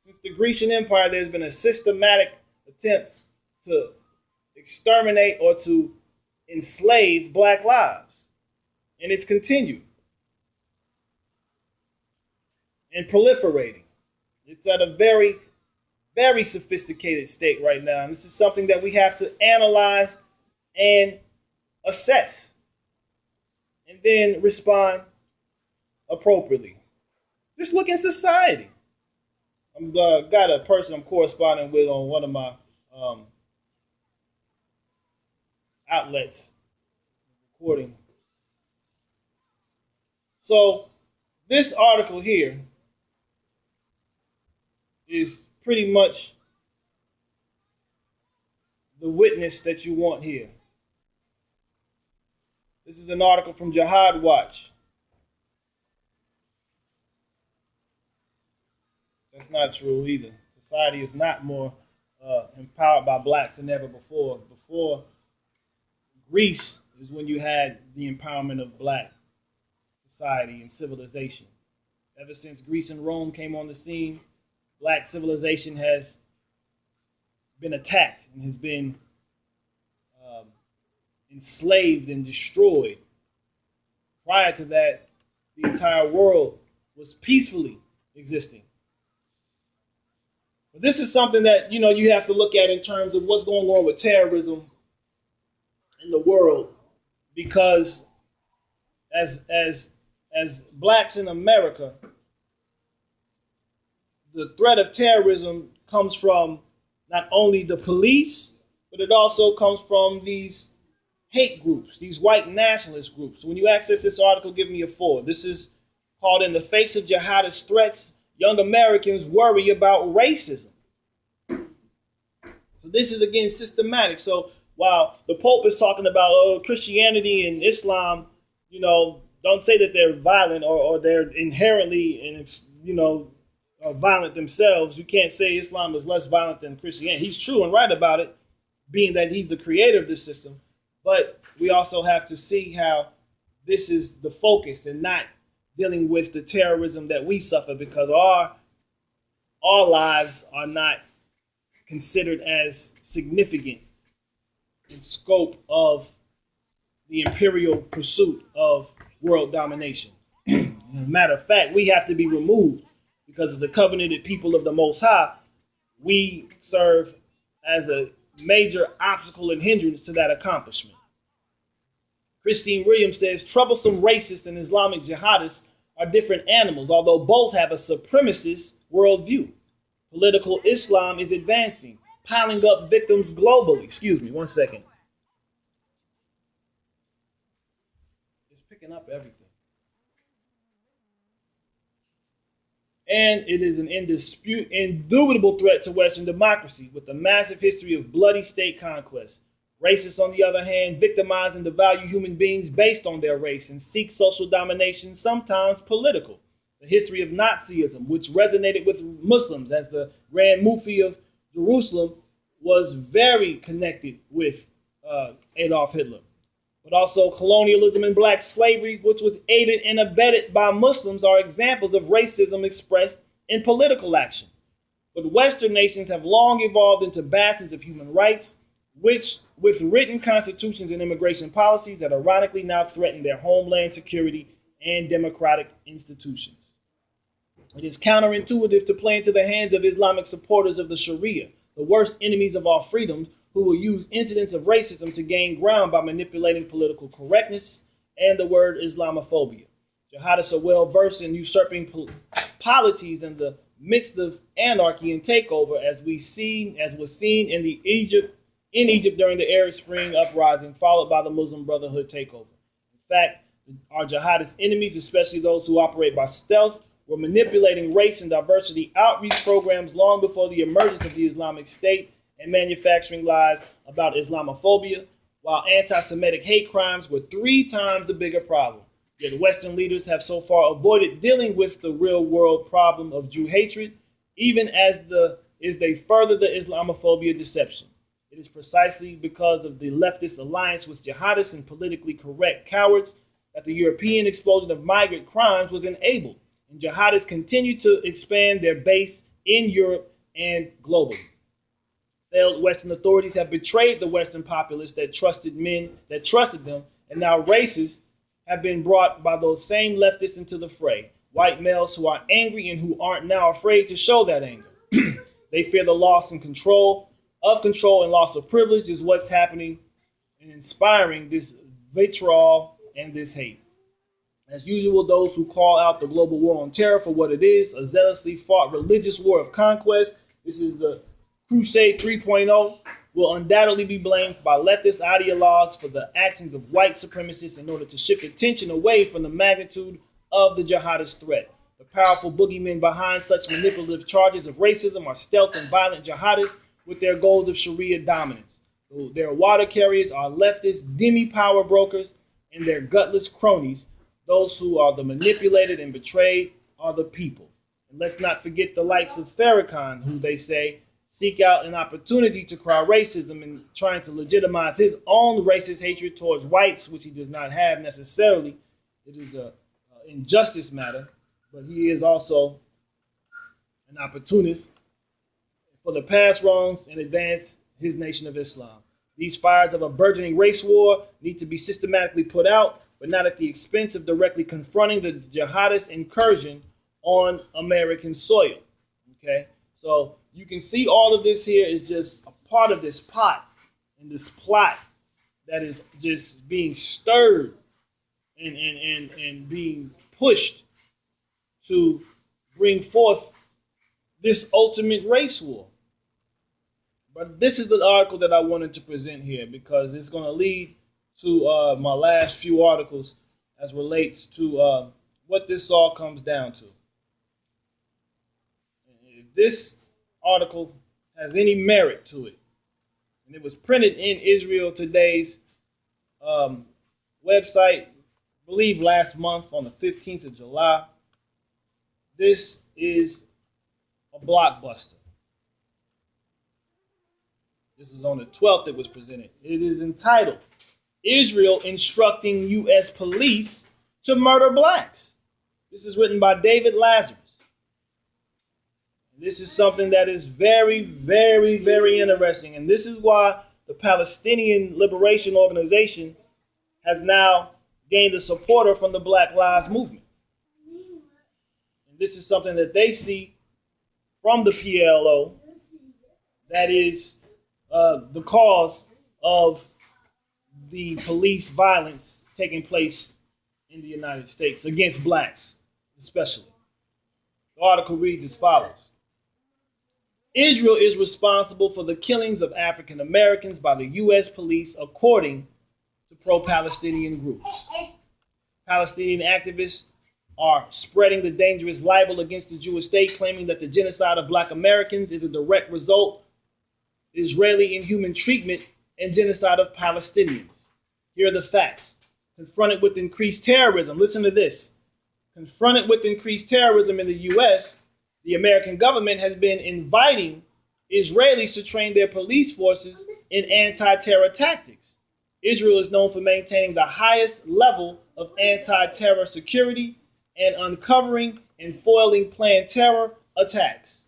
Since the Grecian Empire, there's been a systematic attempt to exterminate or to enslave Black lives. And it's continued. And proliferating. It's at a very, very sophisticated state right now. And this is something that we have to analyze and assess. And then respond appropriately. Just look in society. I'm got a person I'm corresponding with on one of my um, outlets recording. So this article here is pretty much the witness that you want here. This is an article from Jihad Watch. That's not true either. Society is not more empowered by blacks than ever before. Before Greece is when you had the empowerment of black society and civilization. Ever since Greece and Rome came on the scene, black civilization has been attacked and has been um, enslaved and destroyed. Prior to that, the entire world was peacefully existing. But this is something that you have to look at in terms of what's going on with terrorism in the world, because as blacks in America, the threat of terrorism comes from not only the police, but it also comes from these hate groups, these white nationalist groups. So when you access this article, give me a 4. This is called "In the Face of Jihadist Threats, Young Americans Worry About Racism." So this is, again, systematic. So while the Pope is talking about Christianity and Islam, don't say that they're violent or they're inherently and it's violent themselves. You can't say Islam is less violent than Christianity. He's true and right about it, being that he's the creator of this system. But we also have to see how this is the focus and not dealing with the terrorism that we suffer, because our lives are not considered as significant in scope of the imperial pursuit of world domination. As a matter of fact, we have to be removed because as the covenanted people of the Most High, we serve as a major obstacle and hindrance to that accomplishment. Christine Williams says, troublesome racists and Islamic jihadists are different animals, although both have a supremacist worldview. Political Islam is advancing, piling up victims globally. Excuse me, 1 second. It's picking up everything. And it is an indubitable threat to Western democracy with a massive history of bloody state conquest. Racists, on the other hand, victimize and devalue human beings based on their race and seek social domination, sometimes political. The history of Nazism, which resonated with Muslims, as the Grand Mufti of Jerusalem was very connected with Adolf Hitler. But also colonialism and black slavery, which was aided and abetted by Muslims, are examples of racism expressed in political action. But Western nations have long evolved into bastions of human rights, which, with written constitutions and immigration policies that ironically now threaten their homeland security and democratic institutions. It is counterintuitive to play into the hands of Islamic supporters of the Sharia, the worst enemies of our freedoms, who will use incidents of racism to gain ground by manipulating political correctness and the word Islamophobia. Jihadists are well versed in usurping polities in the midst of anarchy and takeover, as was seen in Egypt during the Arab Spring uprising, followed by the Muslim Brotherhood takeover. In fact, our jihadist enemies, especially those who operate by stealth, were manipulating race and diversity outreach programs long before the emergence of the Islamic State and manufacturing lies about Islamophobia, while anti-Semitic hate crimes were 3 times the bigger problem. Yet Western leaders have so far avoided dealing with the real-world problem of Jew hatred, even as they further the Islamophobia deception. It is precisely because of the leftist alliance with jihadists and politically correct cowards that the European explosion of migrant crimes was enabled, and jihadists continue to expand their base in Europe and globally. Failed Western authorities have betrayed the Western populace that trusted them, and now racists have been brought by those same leftists into the fray. White males who are angry and who aren't now afraid to show that anger. They fear the loss of control and loss of privilege is what's happening and inspiring this vitriol and this hate. As usual, those who call out the global war on terror for what it is, a zealously fought religious war of conquest, this is the Crusade 3.0, will undoubtedly be blamed by leftist ideologues for the actions of white supremacists in order to shift attention away from the magnitude of the jihadist threat. The powerful boogeymen behind such manipulative charges of racism are stealth and violent jihadists with their goals of Sharia dominance. Their water carriers are leftist demi-power brokers, and their gutless cronies, those who are the manipulated and betrayed, are the people. And let's not forget the likes of Farrakhan, who they say seek out an opportunity to cry racism and trying to legitimize his own racist hatred towards whites, which he does not have necessarily. It is an injustice matter, but he is also an opportunist for the past wrongs and advance his nation of Islam. These fires of a burgeoning race war need to be systematically put out, but not at the expense of directly confronting the jihadist incursion on American soil. Okay, so you can see all of this here is just a part of this pot and this plot that is just being stirred and being pushed to bring forth this ultimate race war. But this is the article that I wanted to present here because it's going to lead to my last few articles as relates to what this all comes down to. If this article has any merit to it, and it was printed in Israel Today's website, I believe last month on the 15th of July, this is a blockbuster. This is on the 12th it was presented. It is entitled, Israel Instructing U.S. Police to Murder Blacks. This is written by David Lazarus. This is something that is very, very, very interesting. And this is why the Palestinian Liberation Organization has now gained a supporter from the Black Lives Movement. And this is something that they see from the PLO that is the cause of the police violence taking place in the United States against blacks, especially. The article reads as follows. Israel is responsible for the killings of African Americans by the U.S. police, according to pro-Palestinian groups. Palestinian activists are spreading the dangerous libel against the Jewish state, claiming that the genocide of black Americans is a direct result of Israeli inhuman treatment and genocide of Palestinians. Here are the facts. Confronted with increased terrorism, listen to this. Confronted with increased terrorism in the U.S., the American government has been inviting Israelis to train their police forces in anti-terror tactics. Israel is known for maintaining the highest level of anti-terror security and uncovering and foiling planned terror attacks.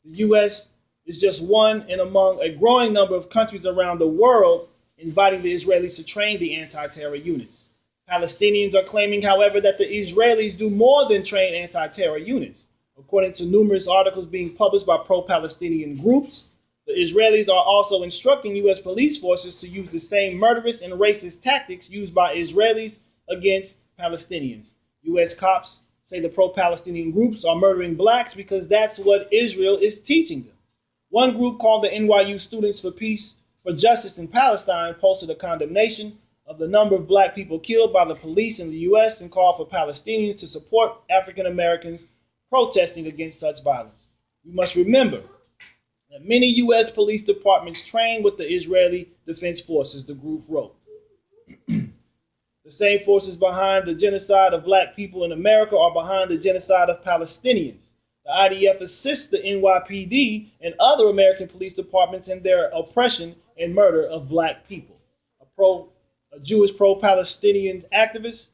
The U.S. is just one in among a growing number of countries around the world inviting the Israelis to train the anti-terror units. Palestinians are claiming, however, that the Israelis do more than train anti-terror units. According to numerous articles being published by pro-Palestinian groups, the Israelis are also instructing U.S. police forces to use the same murderous and racist tactics used by Israelis against Palestinians. U.S. cops say the pro-Palestinian groups are murdering blacks because that's what Israel is teaching them. One group called the NYU Students for Peace for Justice in Palestine posted a condemnation of the number of black people killed by the police in the U.S. and called for Palestinians to support African Americans protesting against such violence. We must remember that many U.S. police departments train with the Israeli Defense Forces, the group wrote. The same forces behind the genocide of black people in America are behind the genocide of Palestinians. The IDF assists the NYPD and other American police departments in their oppression and murder of black people. A Jewish pro-Palestinian activist,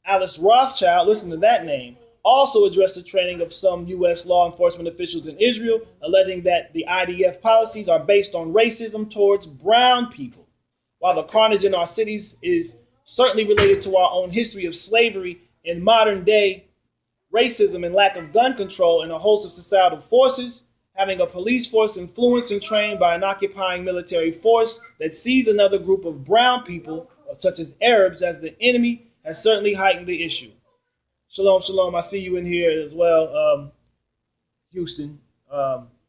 Alice Rothschild, listen to that name, also addressed the training of some U.S. law enforcement officials in Israel, alleging that the IDF policies are based on racism towards brown people. While the carnage in our cities is certainly related to our own history of slavery and modern-day racism and lack of gun control and a host of societal forces, having a police force influenced and trained by an occupying military force that sees another group of brown people, such as Arabs, as the enemy has certainly heightened the issue. Shalom, shalom. I see you in here as well, Houston.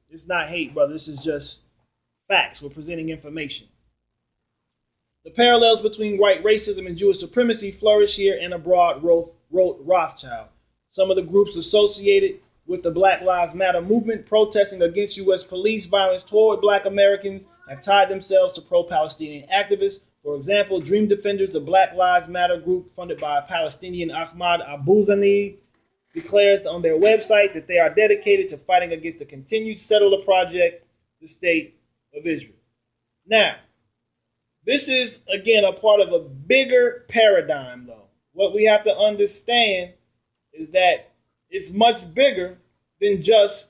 It's not hate, brother. This is just facts. We're presenting information. The parallels between white racism and Jewish supremacy flourish here and abroad, wrote Rothschild. Some of the groups associated with the Black Lives Matter movement protesting against U.S. police violence toward black Americans have tied themselves to pro-Palestinian activists. For example, Dream Defenders, the Black Lives Matter group funded by Palestinian Ahmad Abuzani, declares on their website that they are dedicated to fighting against the continued settler project, the State of Israel. Now, this is, again, a part of a bigger paradigm, though. What we have to understand is that it's much bigger than just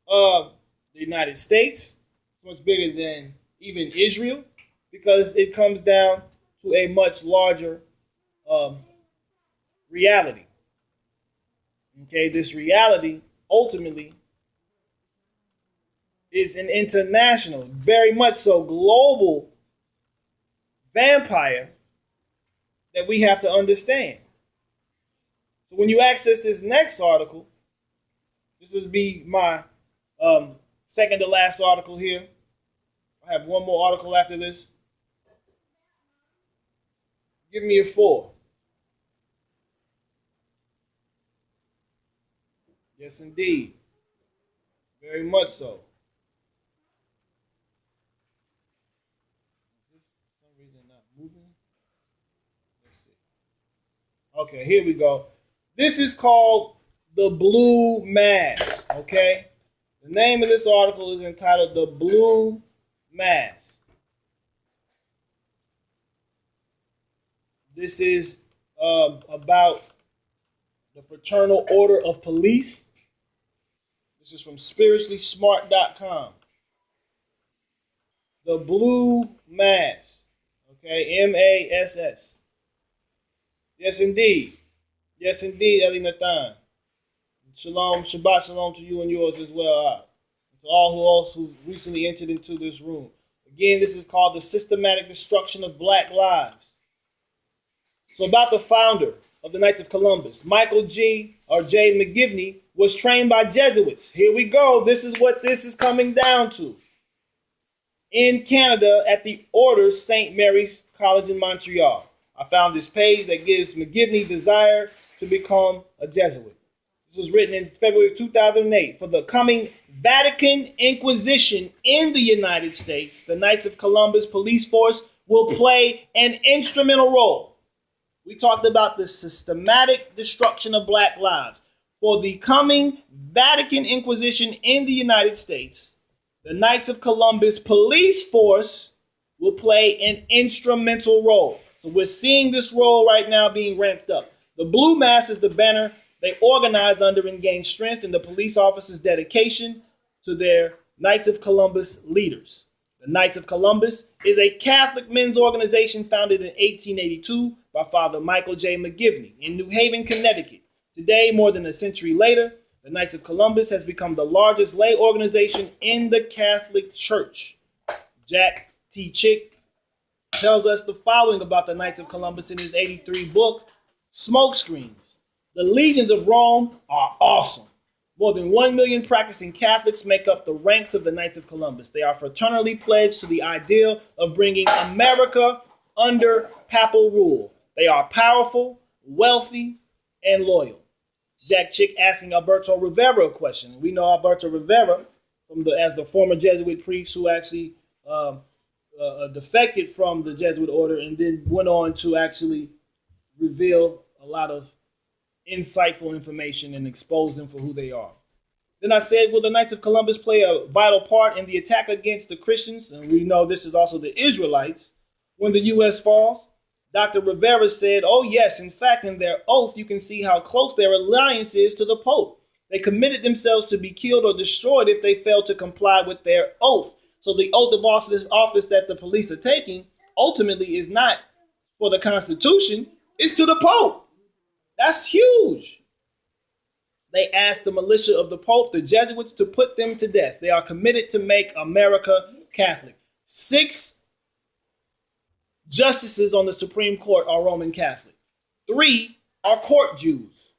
the United States. It's much bigger than even Israel, because it comes down to a much larger reality. Okay, this reality ultimately is an international, very much so global vampire that we have to understand. So when you access this next article, this will be my second to last article here. I have one more article after this. Give me a 4. Yes, indeed. Very much so. Is this for some reason not moving? Let's see. Okay, here we go. This is called the Blue Mass, okay? The name of this article is entitled The Blue Mass. This is about the Fraternal Order of Police. This is from spirituallysmart.com. The Blue Mass. Okay, M-A-S-S. Yes, indeed. Yes, indeed, Eli Nathan. Shalom, Shabbat shalom to you and yours as well. To all who recently entered into this room. Again, this is called The Systematic Destruction of Black Lives. So about the founder of the Knights of Columbus, Michael J. McGivney, was trained by Jesuits. Here we go. This is what this is coming down to. In Canada at the Orders St. Mary's College in Montreal. I found this page that gives McGivney desire to become a Jesuit. This was written in February of 2008. For the coming Vatican Inquisition in the United States, the Knights of Columbus police force will play an instrumental role. We talked about the systematic destruction of black lives. For the coming Vatican Inquisition in the United States, the Knights of Columbus police force will play an instrumental role. So we're seeing this role right now being ramped up. The Blue Mass is the banner they organized under and gained strength in the police officers' dedication to their Knights of Columbus leaders. The Knights of Columbus is a Catholic men's organization founded in 1882 by Father Michael J. McGivney in New Haven, Connecticut. Today, more than a century later, the Knights of Columbus has become the largest lay organization in the Catholic Church. Jack T. Chick tells us the following about the Knights of Columbus in his 83 book, Smokescreens. The legions of Rome are awesome. More than 1 million practicing Catholics make up the ranks of the Knights of Columbus. They are fraternally pledged to the ideal of bringing America under papal rule. They are powerful, wealthy, and loyal. Jack Chick asking Alberto Rivera a question. We know Alberto Rivera as the former Jesuit priest who actually defected from the Jesuit order and then went on to actually reveal a lot of insightful information and expose them for who they are. Then I said, will the Knights of Columbus play a vital part in the attack against the Christians? And we know this is also the Israelites. When the U.S. falls, Dr. Rivera said, oh yes, in fact, in their oath, you can see how close their alliance is to the Pope. They committed themselves to be killed or destroyed if they failed to comply with their oath. So the oath of office that the police are taking ultimately is not for the Constitution, it's to the Pope. That's huge. They asked the militia of the Pope, the Jesuits, to put them to death. They are committed to make America Catholic. 6 justices on the Supreme Court are Roman Catholic. 3 are court Jews.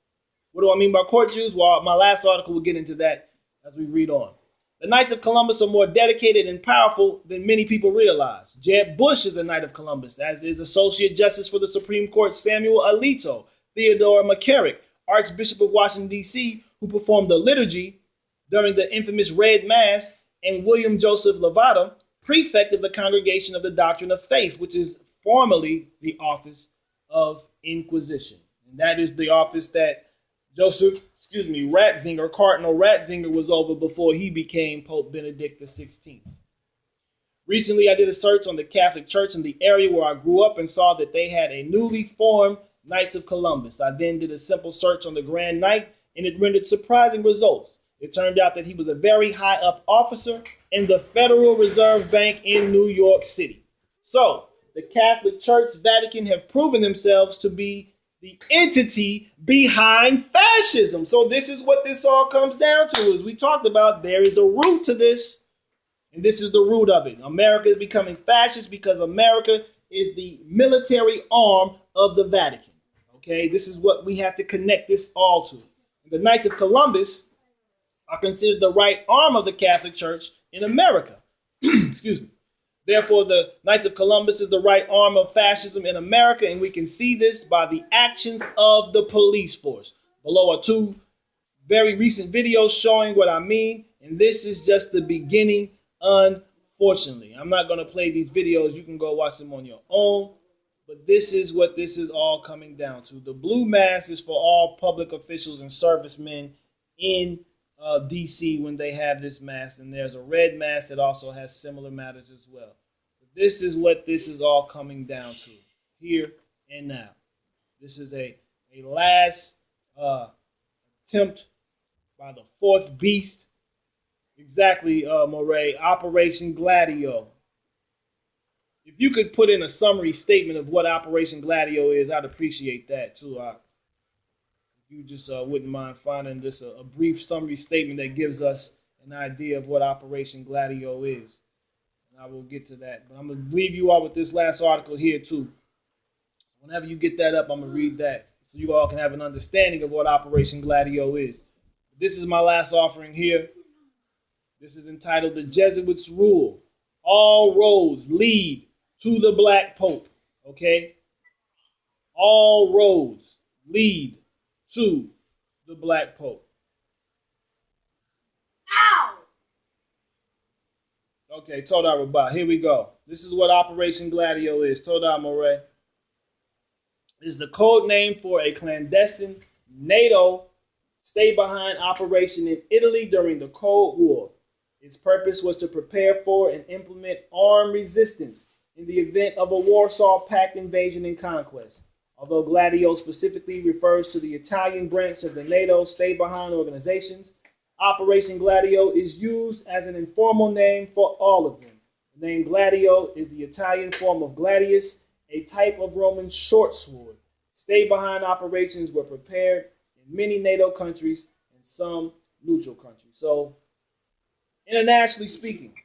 What do I mean by court Jews? Well, my last article will get into that as we read on. The Knights of Columbus are more dedicated and powerful than many people realize. Jeb Bush is a Knight of Columbus, as is Associate Justice for the Supreme Court Samuel Alito, Theodore McCarrick, Archbishop of Washington, D.C., who performed the liturgy during the infamous Red Mass, and William Joseph Levada, Prefect of the Congregation of the Doctrine of Faith, which is formerly the office of Inquisition. And that is the office that Cardinal Ratzinger was over before he became Pope Benedict XVI. Recently, I did a search on the Catholic Church in the area where I grew up and saw that they had a newly formed Knights of Columbus. I then did a simple search on the Grand Knight, and it rendered surprising results. It turned out that he was a very high-up officer in the Federal Reserve Bank in New York City. So, the Catholic Church, Vatican, have proven themselves to be the entity behind fascism. So this is what this all comes down to. As we talked about, there is a root to this, and this is the root of it. America is becoming fascist because America is the military arm of the Vatican. Okay, this is what we have to connect this all to. The Knights of Columbus are considered the right arm of the Catholic Church in America. Excuse me. Therefore, the Knights of Columbus is the right arm of fascism in America, and we can see this by the actions of the police force. Below are two very recent videos showing what I mean, and this is just the beginning, unfortunately. I'm not going to play these videos. You can go watch them on your own, but this is what this is all coming down to. The blue mask is for all public officials and servicemen in DC when they have this mask, and there's a red mask that also has similar matters as well. But this is what this is all coming down to here and now. This is a last attempt by the fourth beast. Exactly, Moray, Operation Gladio. If you could put in a summary statement of what Operation Gladio is, I'd appreciate that too. You just wouldn't mind finding this a brief summary statement that gives us an idea of what Operation Gladio is. And I will get to that. But I'm going to leave you all with this last article here, too. Whenever you get that up, I'm going to read that so you all can have an understanding of what Operation Gladio is. This is my last offering here. This is entitled The Jesuits' Rule. All roads lead to the Black Pope. Okay? All roads lead to the Black Pope. Ow! Okay, Toda Rabah, here we go. This is what Operation Gladio is. Toda Moray. Is the code name for a clandestine NATO stay-behind operation in Italy during the Cold War. Its purpose was to prepare for and implement armed resistance in the event of a Warsaw Pact invasion and conquest. Although Gladio specifically refers to the Italian branch of the NATO stay-behind organizations, Operation Gladio is used as an informal name for all of them. The name Gladio is the Italian form of gladius, a type of Roman short sword. Stay-behind operations were prepared in many NATO countries and some neutral countries. So, internationally speaking,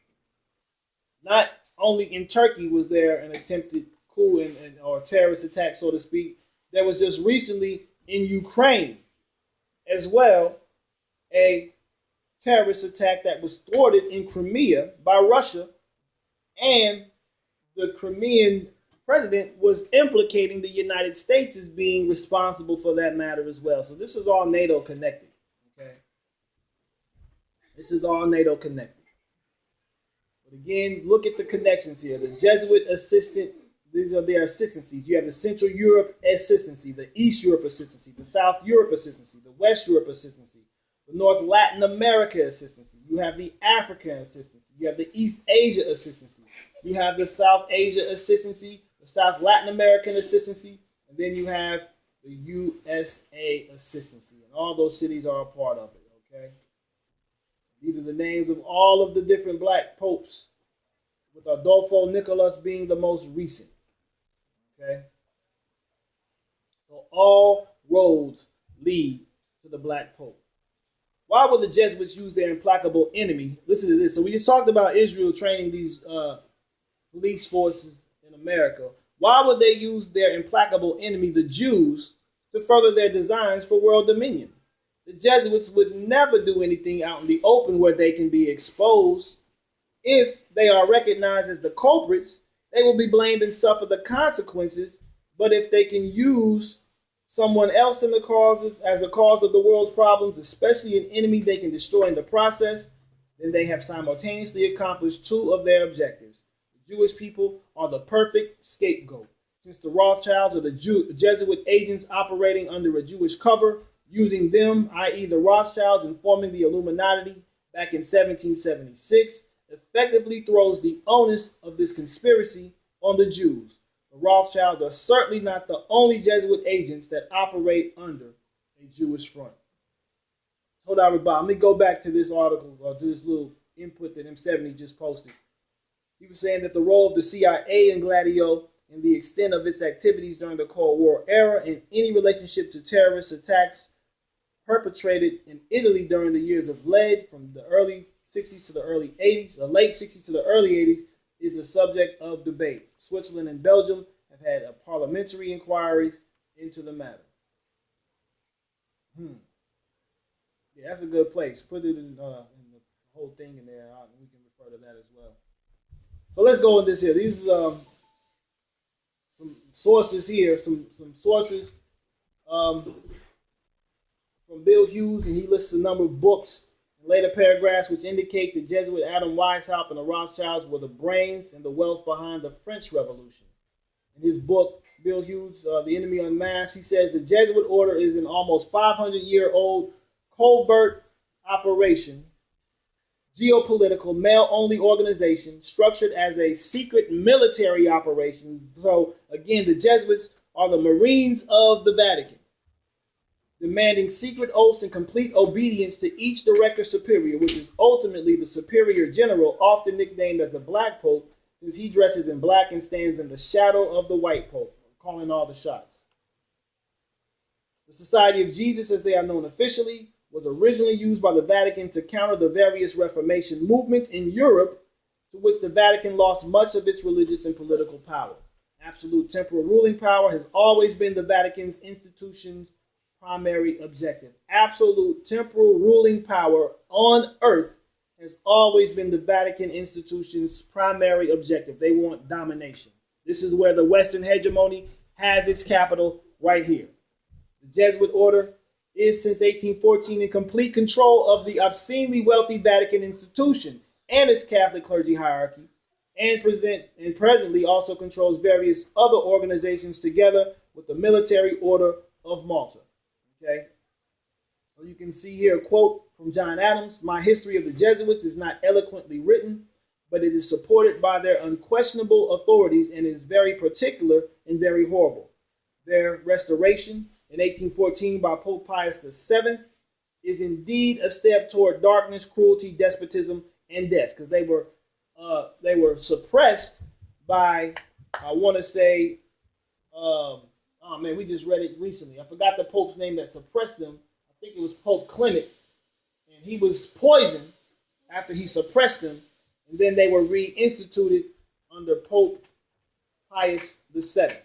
not only in Turkey was there an attempted coup or terrorist attack, so to speak. There was just recently in Ukraine as well a terrorist attack that was thwarted in Crimea by Russia, and the Crimean president was implicating the United States as being responsible for that matter as well. So this is all NATO connected. Okay, this is all NATO connected. But again, look at the connections here. The Jesuit assistant. These are their assistancies. You have the Central Europe assistancy, the East Europe assistancy, the South Europe assistancy, the West Europe assistancy, the North Latin America assistancy. You have the African assistancy. You have the East Asia assistancy. You have the South Asia assistancy, the South Latin American assistancy, and then you have the USA assistancy. And all those cities are a part of it, okay? These are the names of all of the different black popes, with Adolfo Nicolas being the most recent. Okay, so all roads lead to the Black Pope. Why would the Jesuits use their implacable enemy? Listen to this. So we just talked about Israel training these police forces in America. Why would they use their implacable enemy, the Jews, to further their designs for world dominion. The Jesuits would never do anything out in the open where they can be exposed. If they are recognized as the culprits, they will be blamed and suffer the consequences. But if they can use someone else in the causes as the cause of the world's problems, especially an enemy they can destroy in the process, then they have simultaneously accomplished two of their objectives. The Jewish people are the perfect scapegoat. Since the Rothschilds are the Jesuit agents operating under a Jewish cover, using them, i.e. the Rothschilds, and forming the Illuminati back in 1776, effectively throws the onus of this conspiracy on the Jews. The Rothschilds are certainly not the only Jesuit agents that operate under a Jewish front. Hold on, Rabbi. Let me go back to this article, or to this little input that M70 just posted. He was saying that the role of the CIA in Gladio and the extent of its activities during the Cold War era and any relationship to terrorist attacks perpetrated in Italy during the years of lead from the early 60s to the early 80s, the late 60s to the early 80s, is a subject of debate. Switzerland and Belgium have had parliamentary inquiries into the matter. Yeah, that's a good place. Put it in the whole thing in there. We can refer to that as well. So let's go with this here. These some sources here, some sources from Bill Hughes, and he lists a number of books and later paragraphs which indicate the Jesuit Adam Weishaupt and the Rothschilds were the brains and the wealth behind the French Revolution. In his book, Bill Hughes, The Enemy Unmasked, he says the Jesuit order is an almost 500-year-old covert operation, geopolitical, male-only organization structured as a secret military operation. So, again, the Jesuits are the Marines of the Vatican, demanding secret oaths and complete obedience to each director superior, which is ultimately the superior general, often nicknamed as the Black Pope, since he dresses in black and stands in the shadow of the White Pope, calling all the shots. The Society of Jesus, as they are known officially, was originally used by the Vatican to counter the various Reformation movements in Europe, to which the Vatican lost much of its religious and political power. Absolute temporal ruling power has always been the Vatican's institution's primary objective. Absolute temporal ruling power on earth has always been the Vatican institution's primary objective. They want domination. This is where the Western hegemony has its capital, right here. The Jesuit order is since 1814 in complete control of the obscenely wealthy Vatican institution and its Catholic clergy hierarchy, and presently also controls various other organizations together with the Military Order of Malta. Okay, so you can see here a quote from John Adams: "My history of the Jesuits is not eloquently written, but it is supported by their unquestionable authorities and is very particular and very horrible. Their restoration in 1814 by Pope Pius VII is indeed a step toward darkness, cruelty, despotism, and death," because they were suppressed by, I want to say, oh man, we just read it recently. I forgot the Pope's name that suppressed them. I think it was Pope Clement, and he was poisoned after he suppressed them, and then they were reinstituted under Pope Pius VII.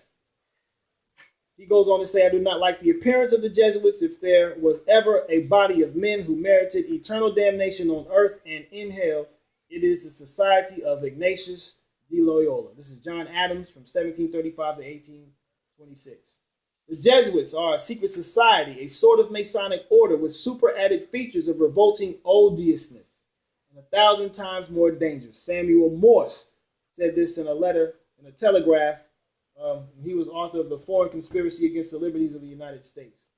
He goes on to say, "I do not like the appearance of the Jesuits. If there was ever a body of men who merited eternal damnation on earth and in hell, it is the Society of Ignatius de Loyola." This is John Adams from 1735 to 1826. The Jesuits are a secret society, a sort of Masonic order with superadded features of revolting odiousness and 1,000 times more dangerous. Samuel Morse said this in a letter in a telegraph. He was author of The Foreign Conspiracy Against the Liberties of the United States.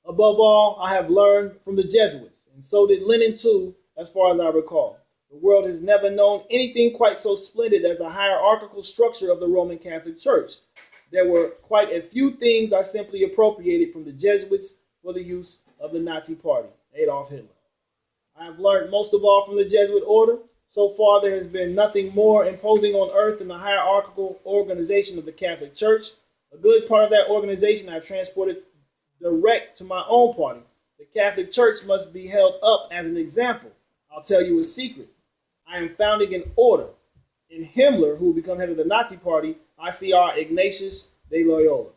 "Above all, I have learned from the Jesuits, and so did Lenin too, as far as I recall. The world has never known anything quite so splendid as the hierarchical structure of the Roman Catholic Church. There were quite a few things I simply appropriated from the Jesuits for the use of the Nazi Party." Adolf Hitler. "I have learned most of all from the Jesuit order. So far, there has been nothing more imposing on earth than the hierarchical organization of the Catholic Church. A good part of that organization I have transported direct to my own party. The Catholic Church must be held up as an example. I'll tell you a secret. I am founding an order. In Himmler, who will become head of the Nazi Party, I see our Ignatius de Loyola."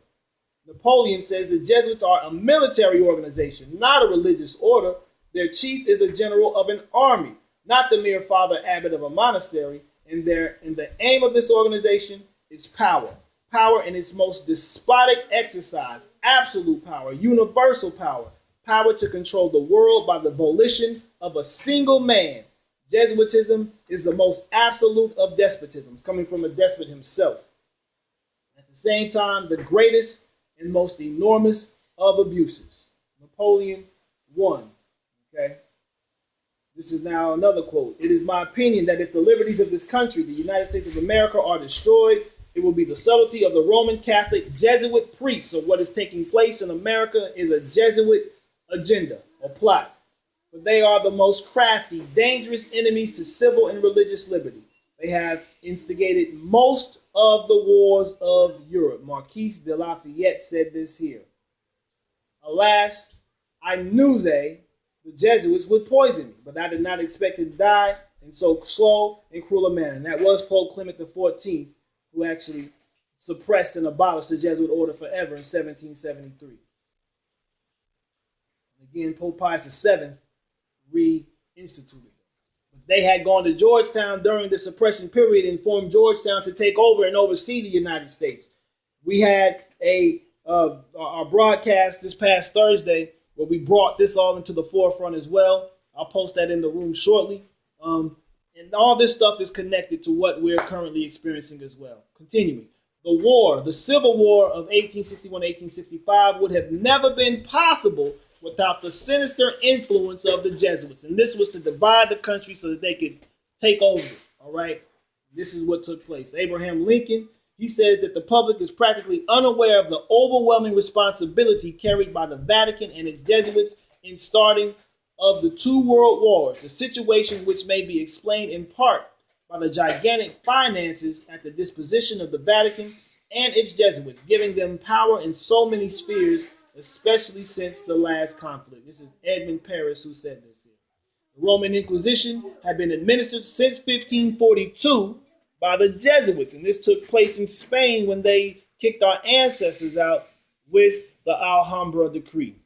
Napoleon says the Jesuits are a military organization, not a religious order. Their chief is a general of an army, not the mere father abbot of a monastery. And the aim of this organization is power. Power in its most despotic exercise, absolute power, universal power, power to control the world by the volition of a single man. Jesuitism is the most absolute of despotisms, coming from a despot himself. At the same time, the greatest and most enormous of abuses. Napoleon won. Okay? This is now another quote. It is my opinion that if the liberties of this country, the United States of America, are destroyed, it will be the subtlety of the Roman Catholic Jesuit priests. So what is taking place in America is a Jesuit agenda or plot. But they are the most crafty, dangerous enemies to civil and religious liberty. They have instigated most of the wars of Europe. Marquis de Lafayette said this here. Alas, I knew the Jesuits, would poison me, but I did not expect to die in so slow and cruel a manner. And that was Pope Clement XIV, who actually suppressed and abolished the Jesuit order forever in 1773. And again, Pope Pius VII reinstituted it. But they had gone to Georgetown during the suppression period and formed Georgetown to take over and oversee the United States. We had our broadcast this past Thursday where we brought this all into the forefront as well. I'll post that in the room shortly. And all this stuff is connected to what we're currently experiencing as well. Continuing. The Civil War of 1861-1865 would have never been possible without the sinister influence of the Jesuits. And this was to divide the country so that they could take over it. All right? This is what took place. Abraham Lincoln, he says that the public is practically unaware of the overwhelming responsibility carried by the Vatican and its Jesuits in starting of the two world wars, a situation which may be explained in part by the gigantic finances at the disposition of the Vatican and its Jesuits, giving them power in so many spheres, especially since the last conflict. This is Edmund Paris who said this here. The Roman Inquisition had been administered since 1542 by the Jesuits, and this took place in Spain when they kicked our ancestors out with the Alhambra Decree.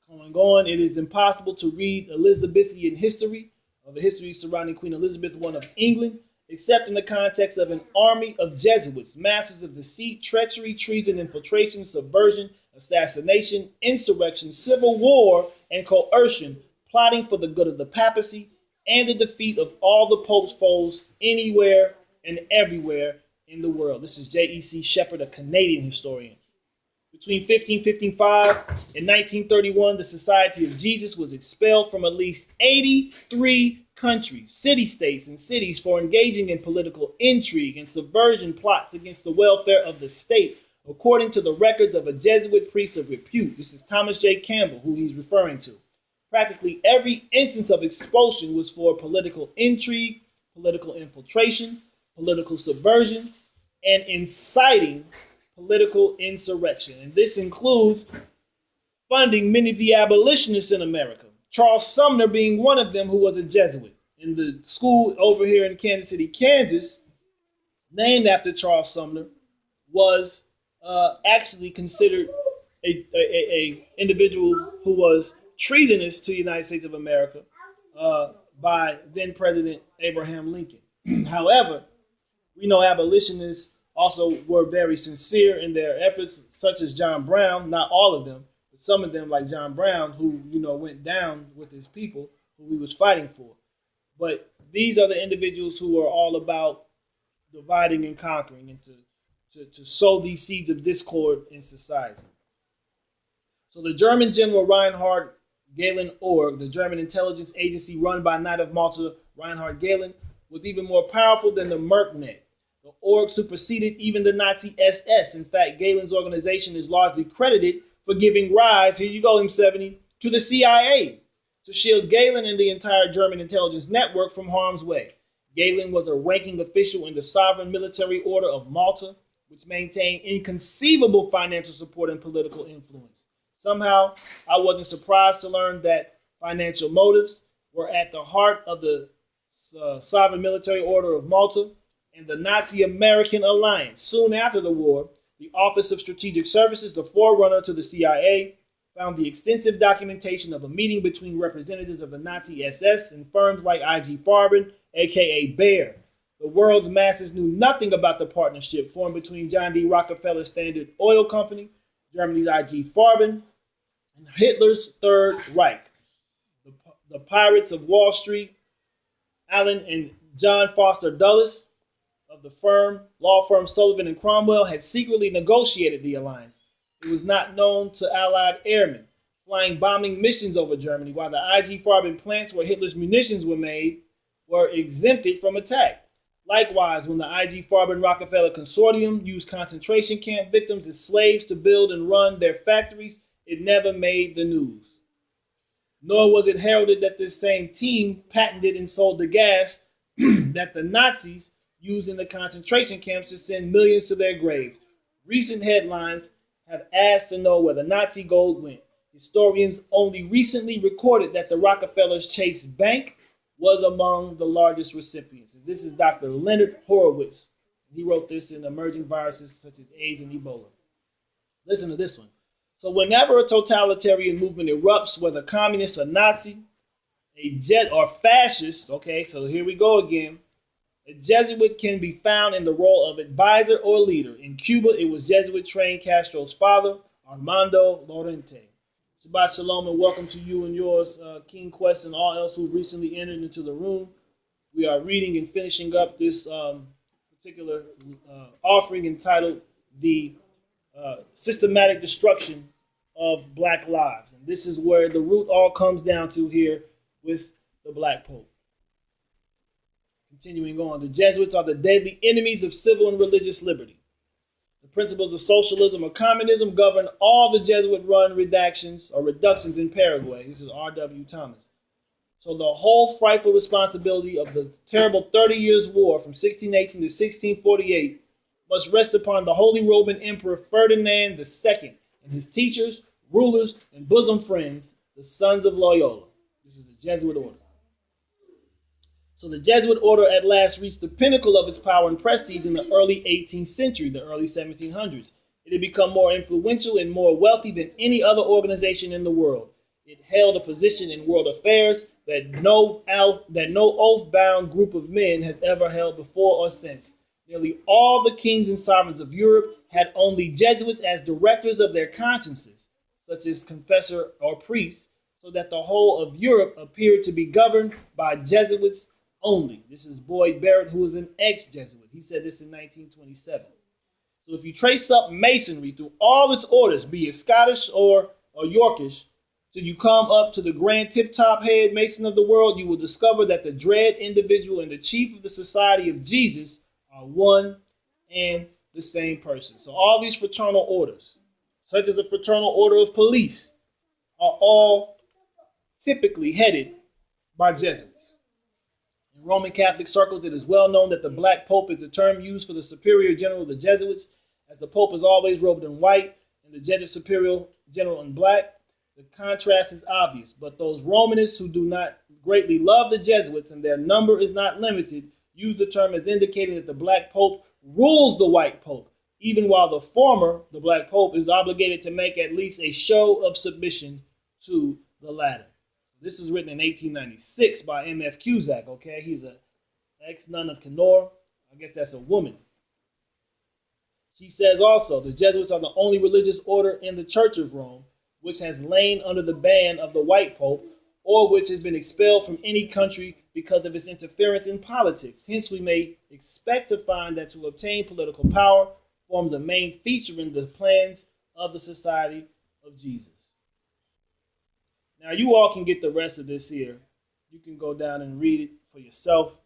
Going on, it is impossible to read Elizabethan history, or the history surrounding Queen Elizabeth I of England, except in the context of an army of Jesuits, masters of deceit, treachery, treason, infiltration, subversion, assassination, insurrection, civil war, and coercion, plotting for the good of the papacy and the defeat of all the Pope's foes anywhere and everywhere in the world. This is J.E.C. Shepherd, a Canadian historian. Between 1555 and 1931, the Society of Jesus was expelled from at least 83 countries, city-states, and cities for engaging in political intrigue and subversion plots against the welfare of the state, according to the records of a Jesuit priest of repute. This is Thomas J. Campbell, who he's referring to. Practically every instance of expulsion was for political intrigue, political infiltration, political subversion, and inciting political insurrection. And this includes funding many of the abolitionists in America. Charles Sumner being one of them, who was a Jesuit. In the school over here in Kansas City, Kansas, named after Charles Sumner, was actually considered a individual who was treasonous to the United States of America by then President Abraham Lincoln. However, we know abolitionists also were very sincere in their efforts, such as John Brown, not all of them, but some of them, like John Brown, who, went down with his people, who he was fighting for. But these are the individuals who are all about dividing and conquering and to sow these seeds of discord in society. So the German General Reinhard Gehlen Org, the German intelligence agency run by Knight of Malta Reinhard Gehlen, was even more powerful than the Merknet. The org superseded even the Nazi SS. In fact, Gehlen's organization is largely credited for giving rise, here you go, M70, to the CIA, to shield Gehlen and the entire German intelligence network from harm's way. Gehlen was a ranking official in the Sovereign Military Order of Malta, which maintained inconceivable financial support and political influence. Somehow, I wasn't surprised to learn that financial motives were at the heart of the Sovereign Military Order of Malta and the Nazi-American alliance. Soon after the war, the The Office of Strategic Services, the forerunner to the CIA, found the extensive documentation of a meeting between representatives of the Nazi SS and firms like IG Farben, aka Bayer. The world's masses knew nothing about the partnership formed between John D. Rockefeller's Standard Oil Company, Germany's IG Farben, and Hitler's Third Reich. The pirates of Wall Street, Allen and John Foster Dulles of the law firm Sullivan and Cromwell, had secretly negotiated the alliance. It was not known to Allied airmen flying bombing missions over Germany, while the IG Farben plants where Hitler's munitions were made were exempted from attack. Likewise, when the IG Farben Rockefeller Consortium used concentration camp victims as slaves to build and run their factories, it never made the news. Nor was it heralded that this same team patented and sold the gas that the Nazis used in the concentration camps to send millions to their graves. Recent headlines have asked to know where the Nazi gold went. Historians only recently recorded that the Rockefellers Chase Bank was among the largest recipients. This is Dr. Leonard Horowitz. He wrote this in Emerging Viruses Such as AIDS and Ebola. Listen to this one. So whenever a totalitarian movement erupts, whether communist or Nazi, or fascist, okay, so here we go again, a Jesuit can be found in the role of advisor or leader. In Cuba, it was Jesuit-trained Castro's father, Armando Lorente. Shabbat Shalom and welcome to you and yours, King Quest and all else who recently entered into the room. We are reading and finishing up this particular offering entitled The Systematic Destruction of Black Lives. And this is where the root all comes down to here with the Black Pope. Continuing on, the Jesuits are the deadly enemies of civil and religious liberty. The principles of socialism or communism govern all the Jesuit-run redactions or reductions in Paraguay. This is R.W. Thomas. So the whole frightful responsibility of the terrible 30 Years' War from 1618 to 1648 must rest upon the Holy Roman Emperor Ferdinand II and his teachers, rulers, and bosom friends, the Sons of Loyola. This is the Jesuit order. So the Jesuit order at last reached the pinnacle of its power and prestige in the early 18th century, the early 1700s. It had become more influential and more wealthy than any other organization in the world. It held a position in world affairs that no oath-bound group of men has ever held before or since. Nearly all the kings and sovereigns of Europe had only Jesuits as directors of their consciences, such as confessor or priest, so that the whole of Europe appeared to be governed by Jesuits only. This is Boyd Barrett, who is an ex-Jesuit. He said this in 1927. So if you trace up Masonry through all its orders, be it Scottish or Yorkish, till you come up to the grand tip-top head Mason of the world, you will discover that the dread individual and the chief of the Society of Jesus are one and the same person. So all these fraternal orders, such as the Fraternal Order of Police, are all typically headed by Jesuits. In Roman Catholic circles, it is well known that the Black Pope is the term used for the Superior General of the Jesuits, as the Pope is always robed in white and the Jesuit Superior General in black. The contrast is obvious, but those Romanists who do not greatly love the Jesuits, and their number is not limited, use the term as indicating that the Black Pope rules the white Pope, even while the former, the Black Pope, is obligated to make at least a show of submission to the latter. This is written in 1896 by M.F. Cusack, okay? He's an ex-nun of Kenor. I guess that's a woman. She says also, the Jesuits are the only religious order in the Church of Rome which has lain under the ban of the white Pope, or which has been expelled from any country because of its interference in politics. Hence, we may expect to find that to obtain political power forms a main feature in the plans of the Society of Jesus. Now, you all can get the rest of this here. You can go down and read it for yourself.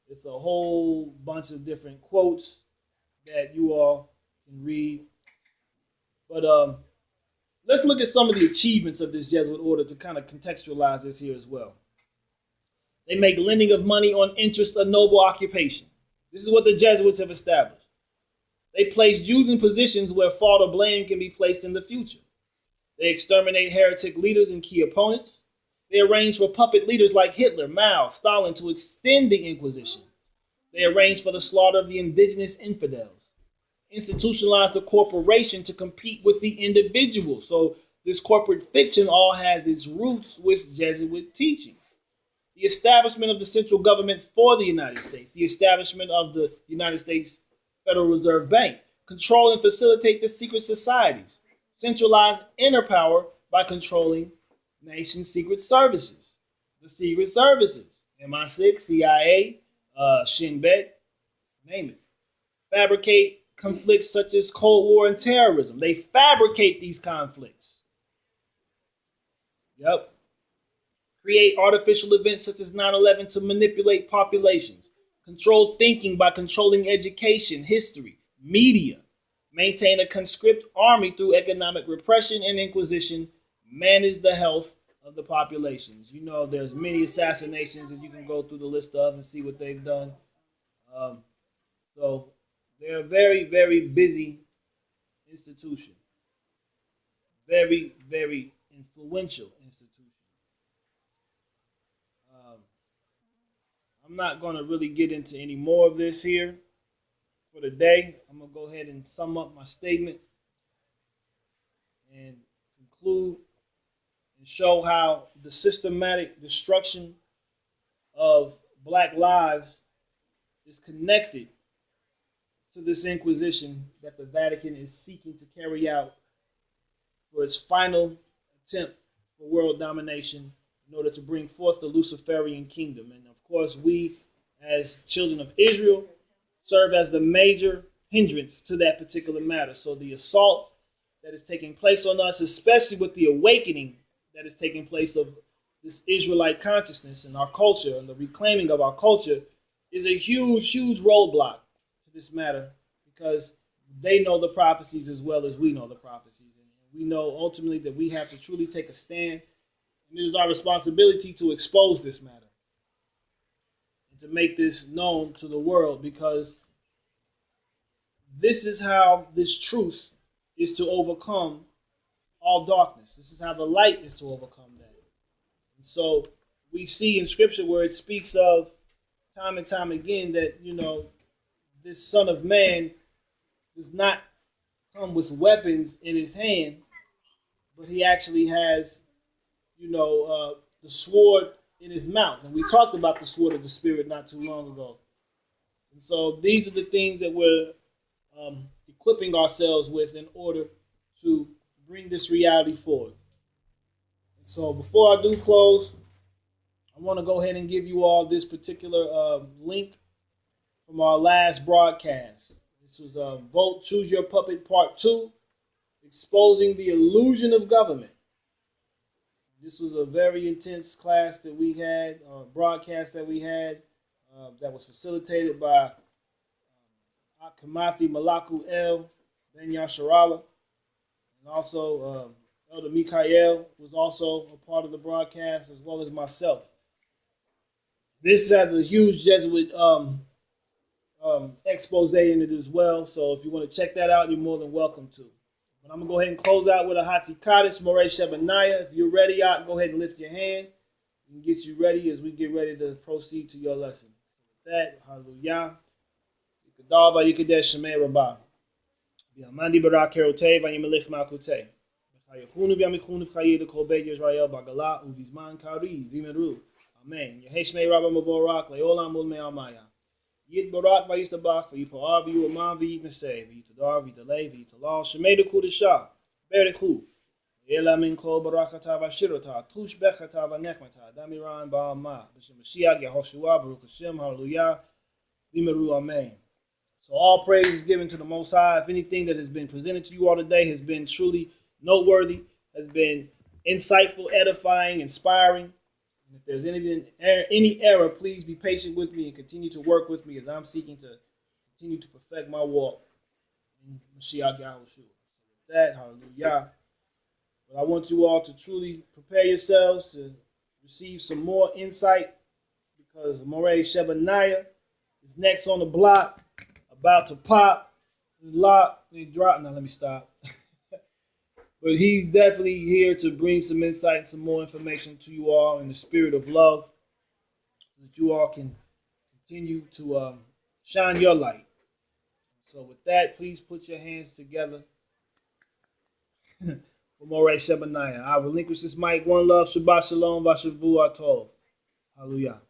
It's a whole bunch of different quotes that you all can read. But let's look at some of the achievements of this Jesuit order to kind of contextualize this here as well. They make lending of money on interest a noble occupation. This is what the Jesuits have established. They place Jews in positions where fault or blame can be placed in the future. They exterminate heretic leaders and key opponents. They arrange for puppet leaders like Hitler, Mao, Stalin to extend the Inquisition. They arrange for the slaughter of the indigenous infidels. institutionalized the corporation to compete with the individual. So this corporate fiction all has its roots with Jesuit teachings. The establishment of the central government for the United States, the establishment of the United States Federal Reserve Bank, control and facilitate the secret societies, centralize inner power by controlling nation secret services, the secret services, MI6, CIA, Shin Bet, name it. Fabricate conflicts such as Cold War and terrorism. They fabricate these conflicts. Yep. Create artificial events such as 9/11 to manipulate populations. Control thinking by controlling education, history, media. Maintain a conscript army through economic repression and inquisition. Manage the health of the populations. You know, there's many assassinations that you can go through the list of and see what they've done. So they're a very, very busy institution. Very, very influential institution. Um, I'm not going to really get into any more of this here for the day. I'm going to go ahead and sum up my statement and conclude and show how the systematic destruction of black lives is connected to this inquisition that the Vatican is seeking to carry out for its final attempt for world domination in order to bring forth the Luciferian kingdom. And of course, we, as children of Israel, serve as the major hindrance to that particular matter. So the assault that is taking place on us, especially with the awakening that is taking place of this Israelite consciousness and our culture and the reclaiming of our culture, is a huge, huge roadblock to this matter, because they know the prophecies as well as we know the prophecies. And we know ultimately that we have to truly take a stand, and it is our responsibility to expose this matter and to make this known to the world, because this is how this truth is to overcome all darkness. This is how the light is to overcome that. And so we see in scripture where it speaks of time and time again that, you know, this Son of Man does not come with weapons in his hand, but he actually has, you know, the sword in his mouth. And we talked about the sword of the Spirit not too long ago. And so these are the things that we're equipping ourselves with in order to bring this reality forward. And so before I do close, I want to go ahead and give you all this particular link from our last broadcast. This was Vote Choose Your Puppet Part 2, Exposing the Illusion of Government. This was a very intense class that we had, broadcast that we had, that was facilitated by Kamathi Malaku El Ben Yasharala, and also Elder Mikael was also a part of the broadcast, as well as myself. This has a huge Jesuit expose in it as well, so if you want to check that out, you're more than welcome to. But I'm going to go ahead and close out with a Hatzi Kaddish, Moreh Shebaniah. If you're ready, go ahead and lift your hand and get you ready as we get ready to proceed to your lesson. With that, hallelujah. Yikadav vayikadesh shemei rabbah. Bi'amandi barak herotei vayimelech malkutei. B'chayachunu v'yamichunu v'chayi l'kol beit Yisrael b'gala uvizman kari v'imeru. Amen. Yehei shmei rabbah mavorak le'olam ul me'amaya. Yid barak vayistabach v'yipa'ar v'yu'aman v'yitnasei v'yitadar v'yitalei v'yitalal shemei d'kudashah berechu. Ela min kol barakata v'ashirota tush bechata v'nechmata damiran ba'amah b'shem Mashiach Yehoshua Baruch Hashem hallelujah v'imeru. Amen. So all praise is given to the Most High. If anything that has been presented to you all today has been truly noteworthy, has been insightful, edifying, inspiring, and if there's any error, please be patient with me and continue to work with me as I'm seeking to continue to perfect my walk in Mashiach Yahushua. So with that, hallelujah. But I want you all to truly prepare yourselves to receive some more insight, because Moreh Shebaniah is next on the block, about to pop, lock, and drop. Now let me stop. But he's definitely here to bring some insight, some more information to you all in the spirit of love, so that you all can continue to shine your light. So with that, please put your hands together for Moray Shebanaya. I relinquish this mic. One love, Shabbat Shalom, Vashavu Atov. Hallelujah.